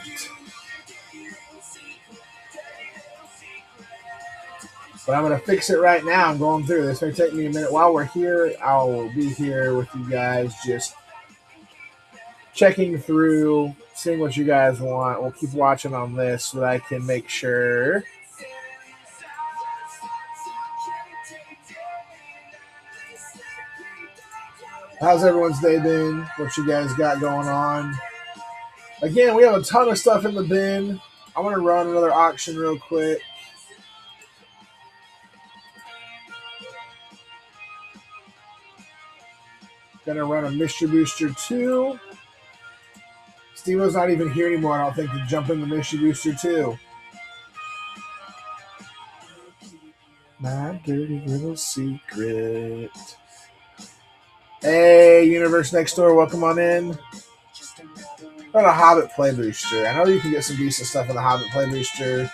But I'm going to fix it right now. I'm going through this. May take me a minute. While we're here, I'll be here with you guys just checking through, seeing what you guys want. We'll keep watching on this so that I can make sure. How's everyone's day been? What you guys got going on? Again, we have a ton of stuff in the bin. I'm going to run another auction real quick. Gonna run a Mystery Booster 2. Steve-O's not even here anymore, I don't think, to jump in the Mystery Booster 2. My dirty little secret. Hey, Universe Next Door, welcome on in. Got a Hobbit Play Booster. I know you can get some decent stuff in the Hobbit Play Booster.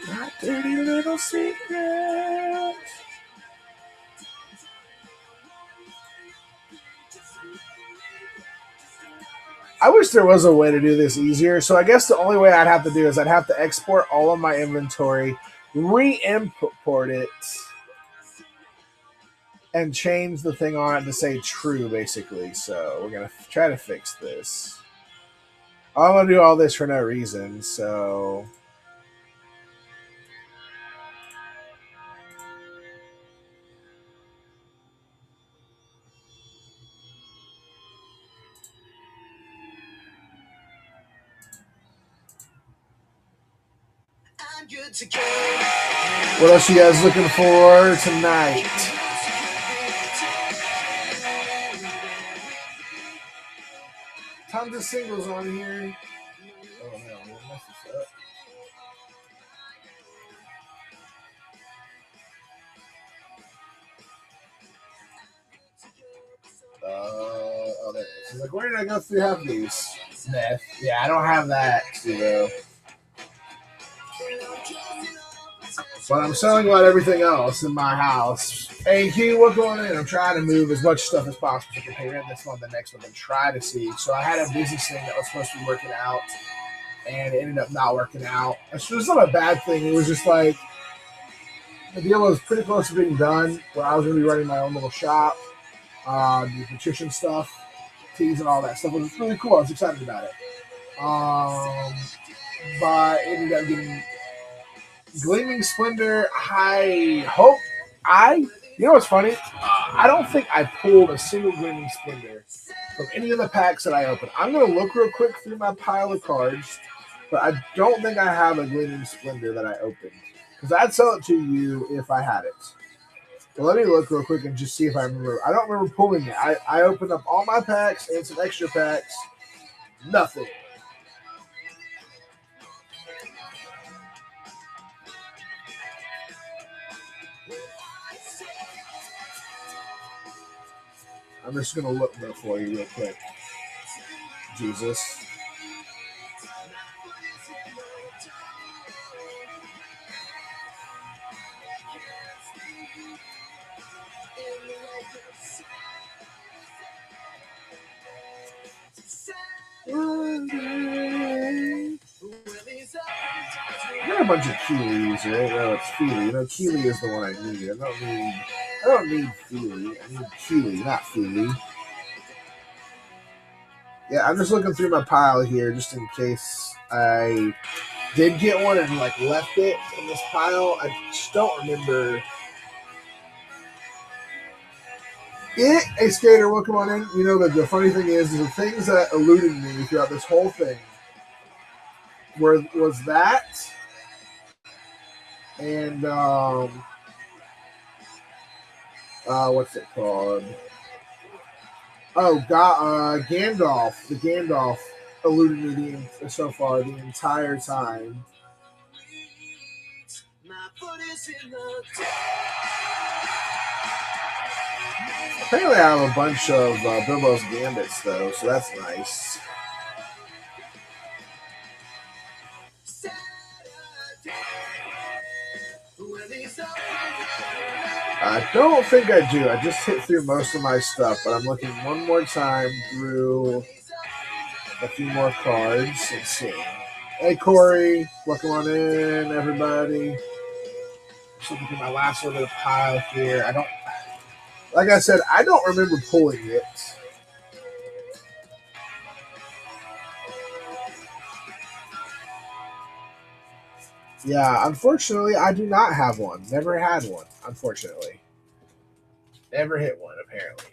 My dirty little secret. I wish there was a way to do this easier. So I guess the only way I'd have to do is I'd have to export all of my inventory, re-import it, and change the thing on it to say true, basically. So we're going to try to fix this. I'm gonna do all this for no reason, so what else you guys looking for tonight? Tons of singles on here. Oh no, we'll mess this up. Oh, there it is. I'm like, where did I go through half these? Meth. Yeah, I don't have that, though. But I'm selling about everything else in my house. Hey, Q, what's going on? I'm trying to move as much stuff as possible so I can pay rent this month, the next month, and try to see. So I had a business thing that was supposed to be working out, and it ended up not working out. It was not a bad thing. It was just like the deal was pretty close to being done, where I was going to be running my own little shop, nutrition stuff, teas and all that stuff. It was really cool. I was excited about it. But it ended up getting Gleaming Splendor. You know what's funny? I don't think I pulled a single Gleaming Splendor from any of the packs that I opened. I'm going to look real quick through my pile of cards, but I don't think I have a Gleaming Splendor that I opened. Because I'd sell it to you if I had it. But let me look real quick and just see if I remember. I don't remember pulling it. I opened up all my packs and some extra packs. Nothing. I'm just going to look there for you real quick. Jesus. I got a bunch of Keelys, right? No, it's Feely. You know, Keely is the one I need. I don't need Feely. I need Keely, not Feely. Yeah, I'm just looking through my pile here just in case I did get one and like left it in this pile. I just don't remember it. Hey, Skater, welcome on in. You know, the funny thing is the things that eluded me throughout this whole thing was that and what's it called? Oh, God, Gandalf. The Gandalf eluded me so far the entire time. Apparently, I have a bunch of Bilbo's Gambits, though, so that's nice. I don't think I do. I just hit through most of my stuff, but I'm looking one more time through a few more cards. Let's see. Hey, Corey. Welcome on in, everybody. Just looking through my last little bit of pile here. Like I said, I don't remember pulling it. Yeah, unfortunately, I do not have one. Never had one, unfortunately. Never hit one, apparently.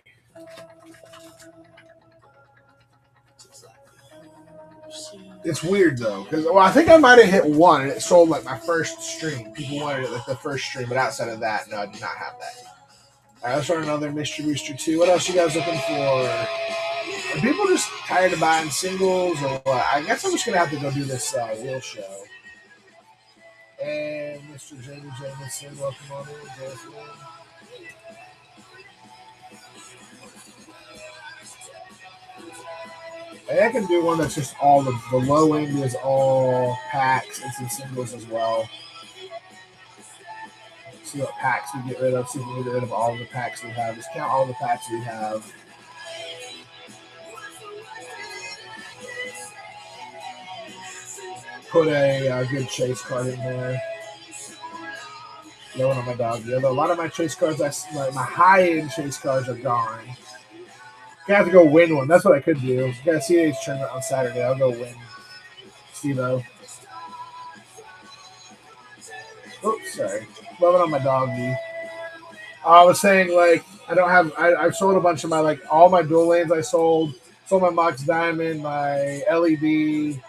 It's weird, though, because I think I might have hit one, and it sold, like, my first stream. People wanted it, like, the first stream, but outside of that, no, I do not have that. All right, let's run another Mystery Booster 2. What else you guys looking for? Are people just tired of buying singles, or what? I guess I'm just going to have to go do this wheel show. And Mr. Jamie Jameson, welcome on in, Jason. And I can do one that's just all the low end is all packs and some singles as well. See what packs we get rid of. See if we can get rid of all of the packs we have. Just count all the packs we have. Put a good chase card in there. Yelling on my dog. A lot of my chase cards, my high-end chase cards are gone. I have to go win one. That's what I could do. Got a CAH tournament on Saturday. I'll go win Steve-O. Oops, sorry. Loving on my doggy. I was saying, like, I don't have. I've sold a bunch of my, like, all my dual lanes I sold. Sold my Mox Diamond, my LED,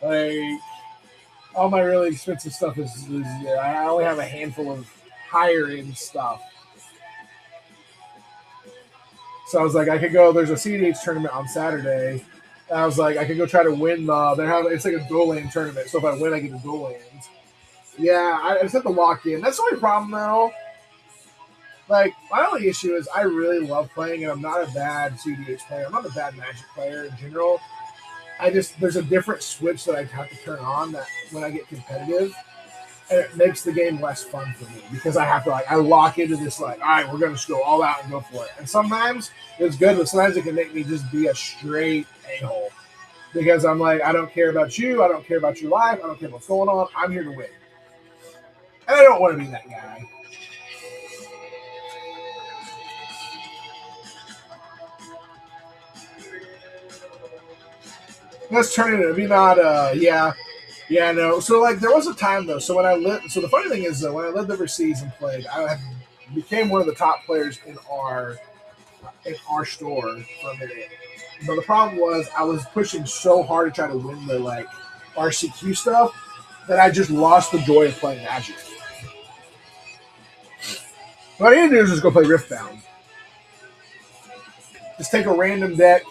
like, all my really expensive stuff is I only have a handful of higher end stuff. So I was like, I could go. There's a CDH tournament on Saturday. And I was like, I could go try to win the. It's like a dual lane tournament. So if I win, I get the dual lanes. Yeah, I just have to lock in. That's the only problem though. Like, my only issue is I really love playing, and I'm not a bad CDH player. I'm not a bad Magic player in general. There's a different switch that I have to turn on that when I get competitive, and it makes the game less fun for me because I have to, like, I lock into this, like, all right, we're going to just go all out and go for it. And sometimes it's good, but sometimes it can make me just be a straight a-hole because I'm like, I don't care about you. I don't care about your life. I don't care what's going on. I'm here to win. And I don't want to be that guy. Let's turn it into be not no. So, like, there was a time though. So when I lived, so the funny thing is, when I lived overseas and played, became one of the top players in our store for a minute. But the problem was I was pushing so hard to try to win the, like, RCQ stuff that I just lost the joy of playing Magic. What I need to do is just go play Riftbound. Just take a random deck,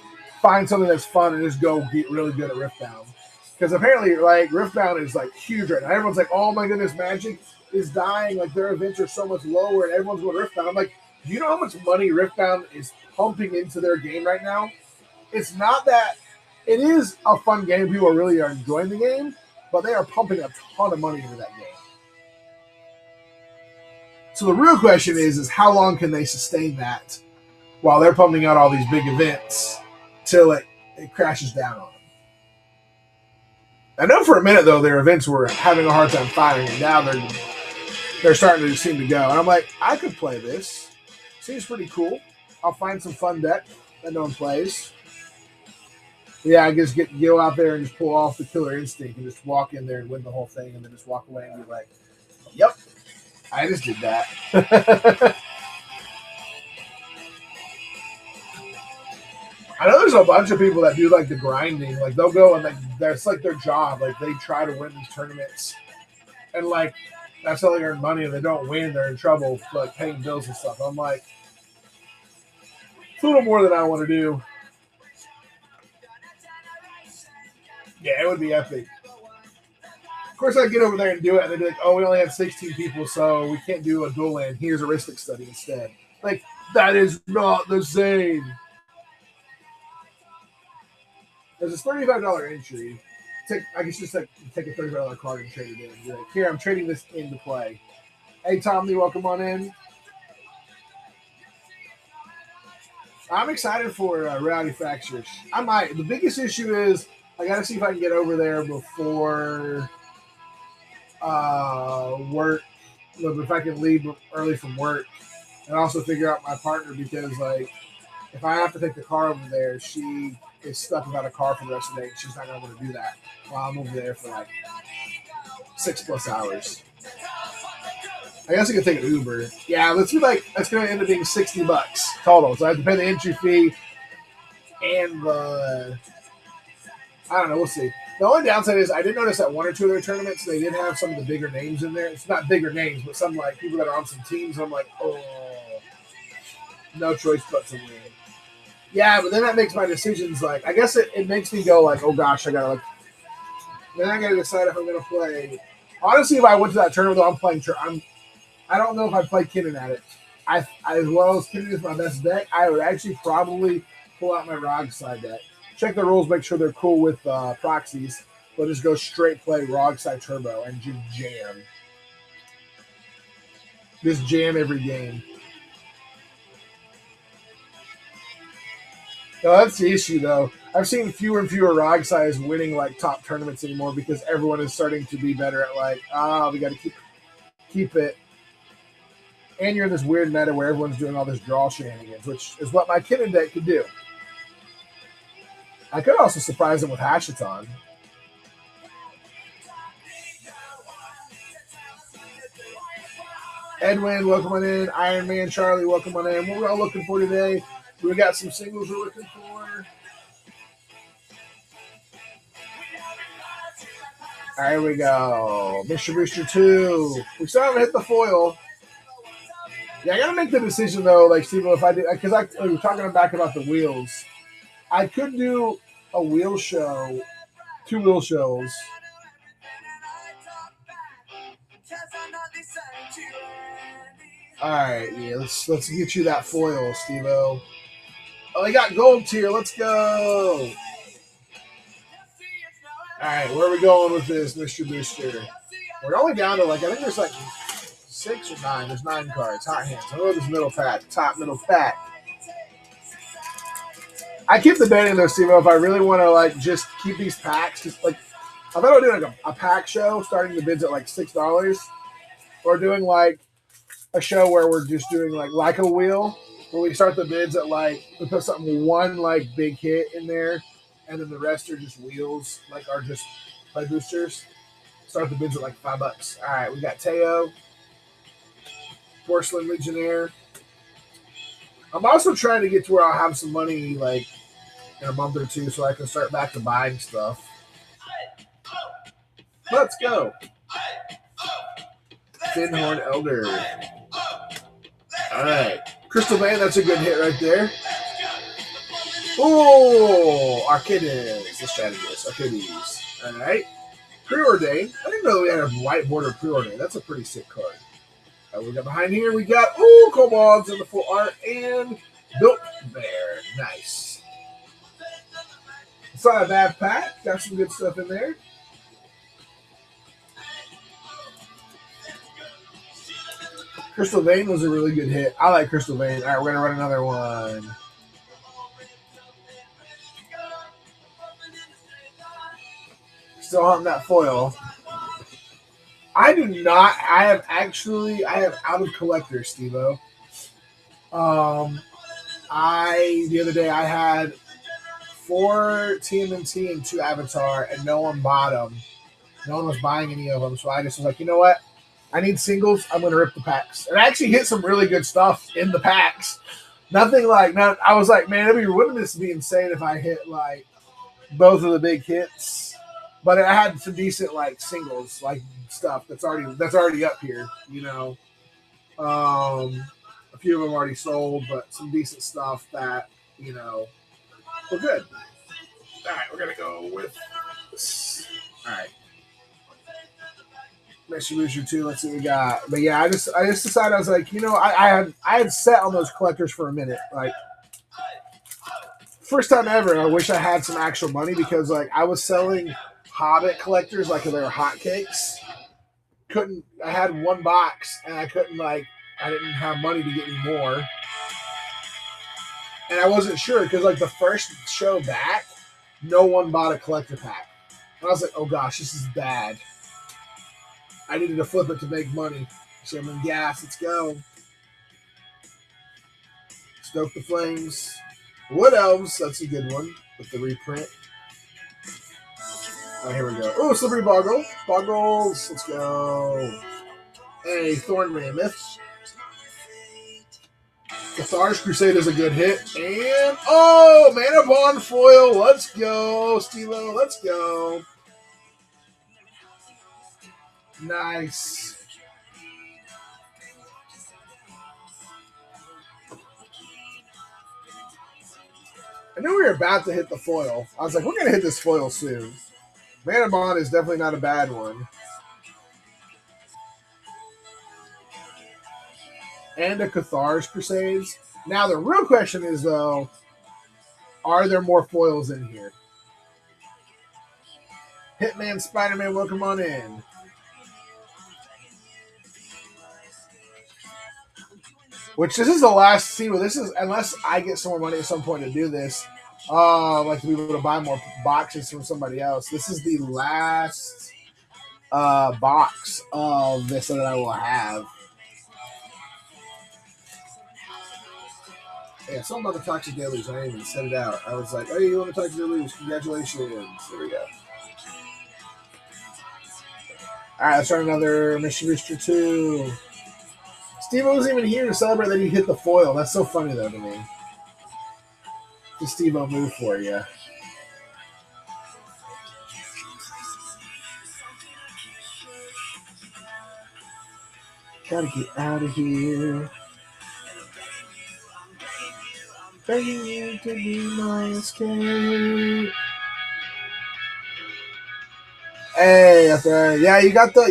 find something that's fun, and just go get really good at Riftbound. Because apparently, like, Riftbound is, like, huge right now. Everyone's like, oh my goodness, Magic is dying. Like, their events are so much lower, and everyone's going Riftbound. I'm like, do you know how much money Riftbound is pumping into their game right now? It's not that – it is a fun game. People really are enjoying the game, but they are pumping a ton of money into that game. So the real question is how long can they sustain that while they're pumping out all these big events till it crashes down on them? I know for a minute, though, their events were having a hard time firing, and now they're starting to seem to go. And I'm like, I could play this. Seems pretty cool. I'll find some fun deck that no one plays. Yeah, I just go out there and just pull off the Killer Instinct and just walk in there and win the whole thing and then just walk away and be like, yep, I just did that. I know there's a bunch of people that do, like, the grinding. Like, they'll go and, like, that's, like, their job. Like, they try to win these tournaments. And, like, that's how they earn money. If they don't win, they're in trouble for, like, paying bills and stuff. I'm like, it's a little more than I want to do. Yeah, it would be epic. Of course, I'd get over there and do it, and they'd be like, oh, we only have 16 people, so we can't do a dual land. Here's a Ristic Study instead. Like, that is not the same. There's a $35 entry. I guess just, like, take a $35 card and trade it in. You're like, here, I'm trading this into play. Hey, Tommy, welcome on in. I'm excited for Rowdy Fractures. I might. The biggest issue is I got to see if I can get over there before work. If I can leave early from work. And also figure out my partner because, like, if I have to take the car over there, she is stuck without a car for the rest of the day. She's not going to want to do that while I'm over there for, like, 6+ hours. I guess I could take an Uber. Yeah, let's be like, that's going to end up being $60 total. So I have to pay the entry fee and the, I don't know, we'll see. The only downside is I did notice that one or two of their tournaments, they did have some of the bigger names in there. It's not bigger names, but some, like, people that are on some teams. I'm like, oh, no choice but to win. Yeah, but then that makes my decisions, like, I guess it makes me go, like, oh gosh, I got to, like, then I got to decide if I'm going to play. Honestly, if I went to that tournament, though, I'm playing, I don't know if I'd play Kinnan at it. As well as Kinnan is my best deck, I would actually probably pull out my Rog side deck. Check the rules, make sure they're cool with proxies, but just go straight play Rog side Turbo and just jam. Just jam every game. No, that's the issue, though. I've seen fewer and fewer Rog sides winning, like, top tournaments anymore because everyone is starting to be better at, like, we got to keep it. And you're in this weird meta where everyone's doing all this draw shenanigans, which is what my Kinnan deck could do. I could also surprise them with Hashaton. Edwin, welcome on in. Iron Man Charlie, welcome on in. What we're all looking for today? We got some singles we're looking for. All right, here we go. Mr. Booster 2. We still haven't hit the foil. Yeah, I got to make the decision, though, like, Steve, if I do, because we were talking back about the wheels. I could do a wheel show, 2 wheel shows. All right, yeah, let's get you that foil, Steve-O. Oh, I got gold tier. Let's go. All right, where are we going with this, Mr. Booster? We're only down to, like, I think there's, like, 6 or 9. There's 9 cards. Hot hands. I know this middle pack. Top middle pack. I keep debating, though, Steve-O, if I really want to, like, just keep these packs. Just, like, I thought I would do, like, a pack show, starting the bids at, like, $6. Or doing, like, a show where we're just doing, like a wheel, where we start the bids at, like, we put something, one, like, big hit in there, and then the rest are just wheels, like, are just play boosters. Start the bids at, like, $5. All right, we got Teo, Porcelain Legionnaire. I'm also trying to get to where I'll have some money, like, in a month or 2 so I can start back to buying stuff. Let's go. Thin-Horn Elder. All right. Crystal Vein, that's a good hit right there. Oh, Arcades, the strategist. Arcades. All right. Preordain. I didn't know we had a white border Preordain. That's a pretty sick card. We got behind here, we got, Kobolds in the full art and Built Bear. Nice. It's not a bad pack. Got some good stuff in there. Crystal Vein was a really good hit. I like Crystal Vein. All right, we're going to run another one. Still on that foil. I do not. I have out of collector, Steve-O. The other day I had 4 TMNT and 2 Avatar, and no one bought them. No one was buying any of them, so I just was like, you know what? I need singles. I'm going to rip the packs. And I actually hit some really good stuff in the packs. Nothing like, I was like, man, wouldn't this be insane if I hit, like, both of the big hits? But I had some decent, like, singles, like, stuff that's already up here, you know. A few of them already sold, but some decent stuff that, you know, were good. All right, we're going to go with this. All right. Mr. Booster 2, let's see what we got. But yeah, I just decided, I was like, you know, I had set on those collectors for a minute. Like, first time ever, I wish I had some actual money because, like, I was selling Hobbit collectors like they were hotcakes. I had 1 box and I didn't have money to get any more. And I wasn't sure because, like, the first show back, no one bought a collector pack. And I was like, oh gosh, this is bad. I needed to flip it to make money. So I'm in gas. Let's go. Stoke the Flames. Wood Elves. That's a good one with the reprint. Oh, here we go. Oh, Slippery Boggle. Boggles. Let's go. Hey, Thorn Mammoth. Cathar's Crusade is a good hit. And, Mana Bond foil. Let's go, Stilo. Let's go. Nice. I knew we were about to hit the foil. I was like, we're going to hit this foil soon. Mana Bond is definitely not a bad one. And a Cathar's Crusades. Now, the real question is, though, are there more foils in here? Hitman, Spider-Man, welcome on in. Which this is the last sequel. This is, unless I get some more money at some point to do this, like to be able to buy more boxes from somebody else. This is the last box of this that I will have. Yeah, something about the Toxic Deluge. I didn't even set it out. I was like, oh, you want the Toxic Deluge? Congratulations. There we go. All right, let's try another Mission Booster 2. Steve wasn't even here to celebrate that you hit the foil. That's so funny though to me. The Steve-O move for you. Gotta get out of here. Begging you to be my escape. Hey, that's right. Yeah, you got the.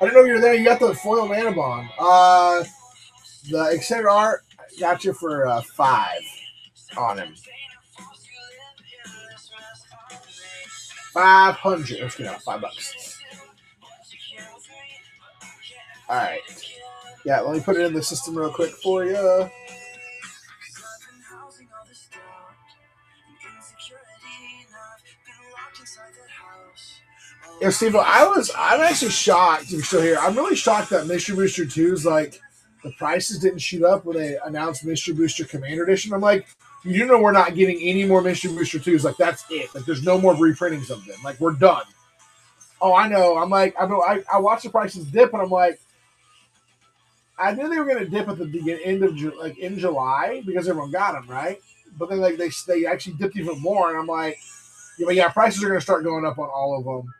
I didn't know you were there. You got the foil mana bond. The extended art got you for 5 on him. 500. Let's get out $5. All right. Yeah, let me put it in the system real quick for you. Yeah, Steve, I'm actually shocked you're still here. I'm really shocked that Mystery Booster 2's like the prices didn't shoot up when they announced Mystery Booster Commander Edition. I'm like, you know, we're not getting any more Mystery Booster 2s. Like, that's it. Like, there's no more reprintings of them. Like, we're done. Oh, I know. I'm like, I watched the prices dip, and I'm like, I knew they were going to dip at the end of in July because everyone got them, right? But then like they actually dipped even more, and I'm like, yeah, prices are going to start going up on all of them.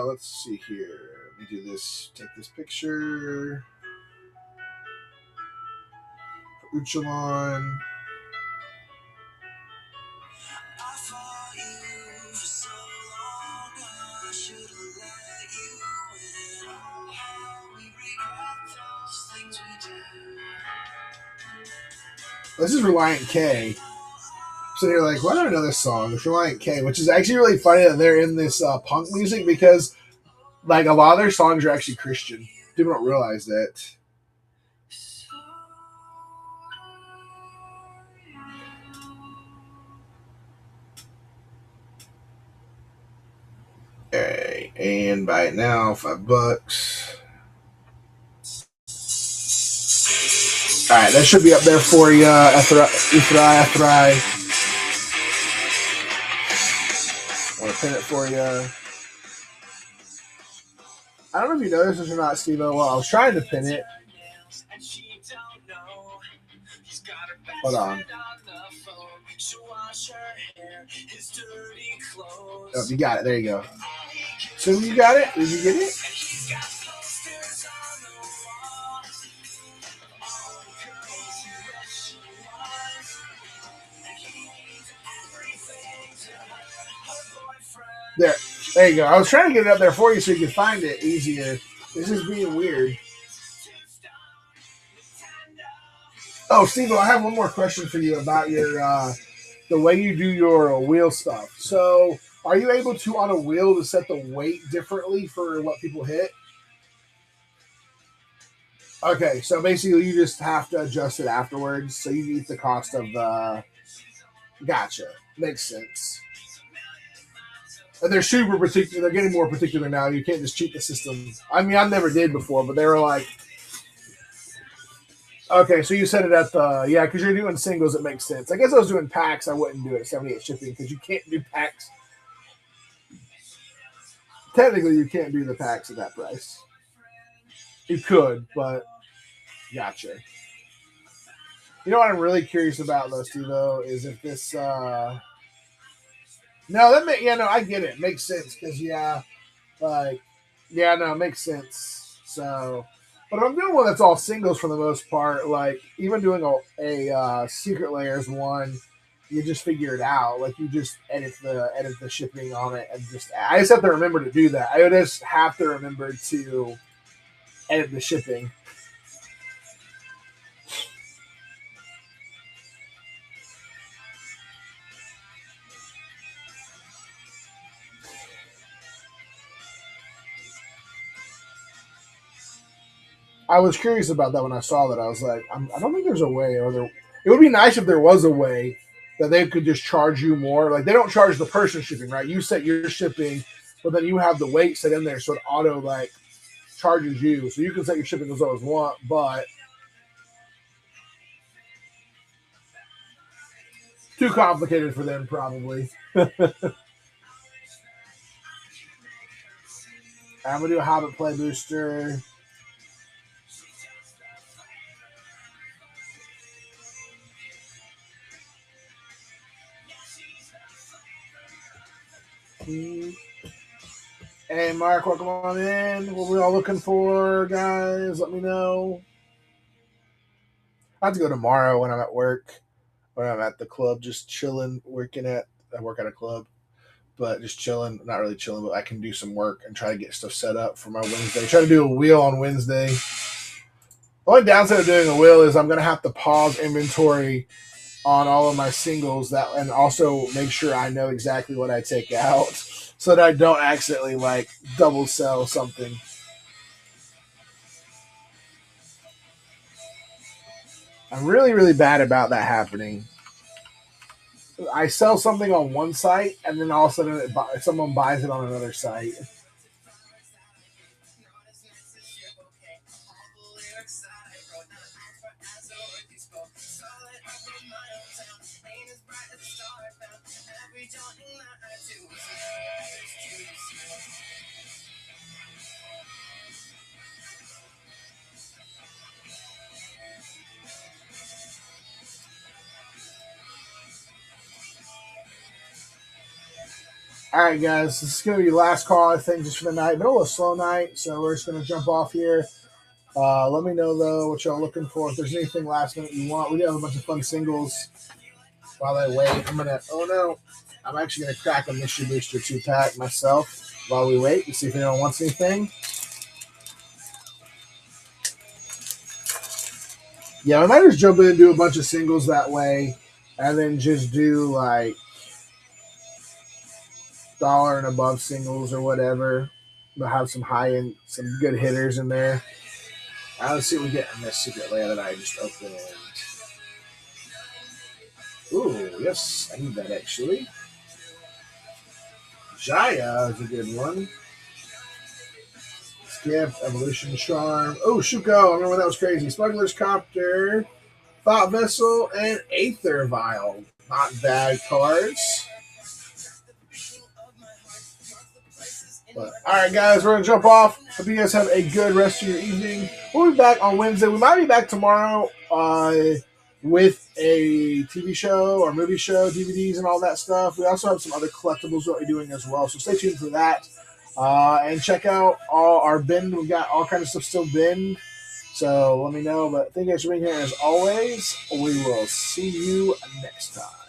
Let's see here. Let me do this. Take this picture. Uchalon. This is Reliant K. So you're like, why don't I know this song? It's Reliant K, which is actually really funny that they're in this punk music because like a lot of their songs are actually Christian. People don't realize that. Alright, and buy it now, $5. Alright, that should be up there for you, Ethrai. I want to pin it for you. I don't know if you noticed this or not, Steve-O. Well, I was trying to pin it. Hold on. Oh, you got it. There you go. So you got it? Did you get it? There you go. I was trying to get it up there for you so you could find it easier. This is being weird. Oh, Steve, I have one more question for you about your the way you do your wheel stuff. So, are you able to on a wheel to set the weight differently for what people hit? Okay, so basically you just have to adjust it afterwards. So you eat the cost of the. Gotcha. Makes sense. And they're super particular. They're getting more particular now. You can't just cheat the system. I mean, I never did before, but they were like, okay, so you set it at the because you're doing singles. It makes sense. I guess I was doing packs. I wouldn't do it at 78 shipping because you can't do packs. Technically, you can't do the packs at that price. You could, but gotcha. You know what I'm really curious about though, Steve-O, is if this. No, I get it. Makes sense because it makes sense. So, but if I'm doing one that's all singles for the most part, like even doing a secret layers one, you just figure it out. Like you just edit the shipping on it and I just have to remember to do that. I would just have to remember to edit the shipping. I was curious about that when I saw that. I was like, I don't think there's a way, it would be nice if there was a way that they could just charge you more. Like they don't charge the person shipping, right? You set your shipping, but then you have the weight set in there, so it auto like charges you. So you can set your shipping as low as you want, but too complicated for them probably. I'm gonna do a Hobbit play booster. Hey, Mark, welcome on in. What we all looking for, guys? Let me know. I have to go tomorrow when I'm at work, when I'm at the club, just chilling, I work at a club, but just chilling, not really chilling, but I can do some work and try to get stuff set up for my Wednesday. Try to do a wheel on Wednesday. The only downside of doing a wheel is I'm going to have to pause inventory on all of my singles and also make sure I know exactly what I take out so that I don't accidentally like double sell something. I'm really, really bad about that happening. I sell something on one site and then all of a sudden someone buys it on another site. All right, guys, this is going to be the last call, I think, just for the night. Been a little slow night, so we're just going to jump off here. Let me know, though, what y'all looking for. If there's anything last minute you want, we do have a bunch of fun singles. While I wait, I'm actually going to crack a Mystery Booster 2-pack myself while we wait to see if anyone wants anything. Yeah, I might just jump in and do a bunch of singles that way, and then just do, like, dollar and above singles or whatever. We'll have some high-end, some good hitters in there. Let's see what we get in this secret layer that I just opened. Ooh, yes, I need that actually. Jaya is a good one. Skip, Evolution Charm. Oh, Shuko, I remember when that was crazy. Smuggler's Copter, Thought Vessel, and Aether Vial. Not bad cards. But, all right, guys, we're going to jump off. Hope you guys have a good rest of your evening. We'll be back on Wednesday. We might be back tomorrow with a TV show or movie show, DVDs and all that stuff. We also have some other collectibles that we're doing as well, so stay tuned for that. And check out all our bin. We've got all kinds of stuff still binned, so let me know. But thank you guys for being here as always. We will see you next time.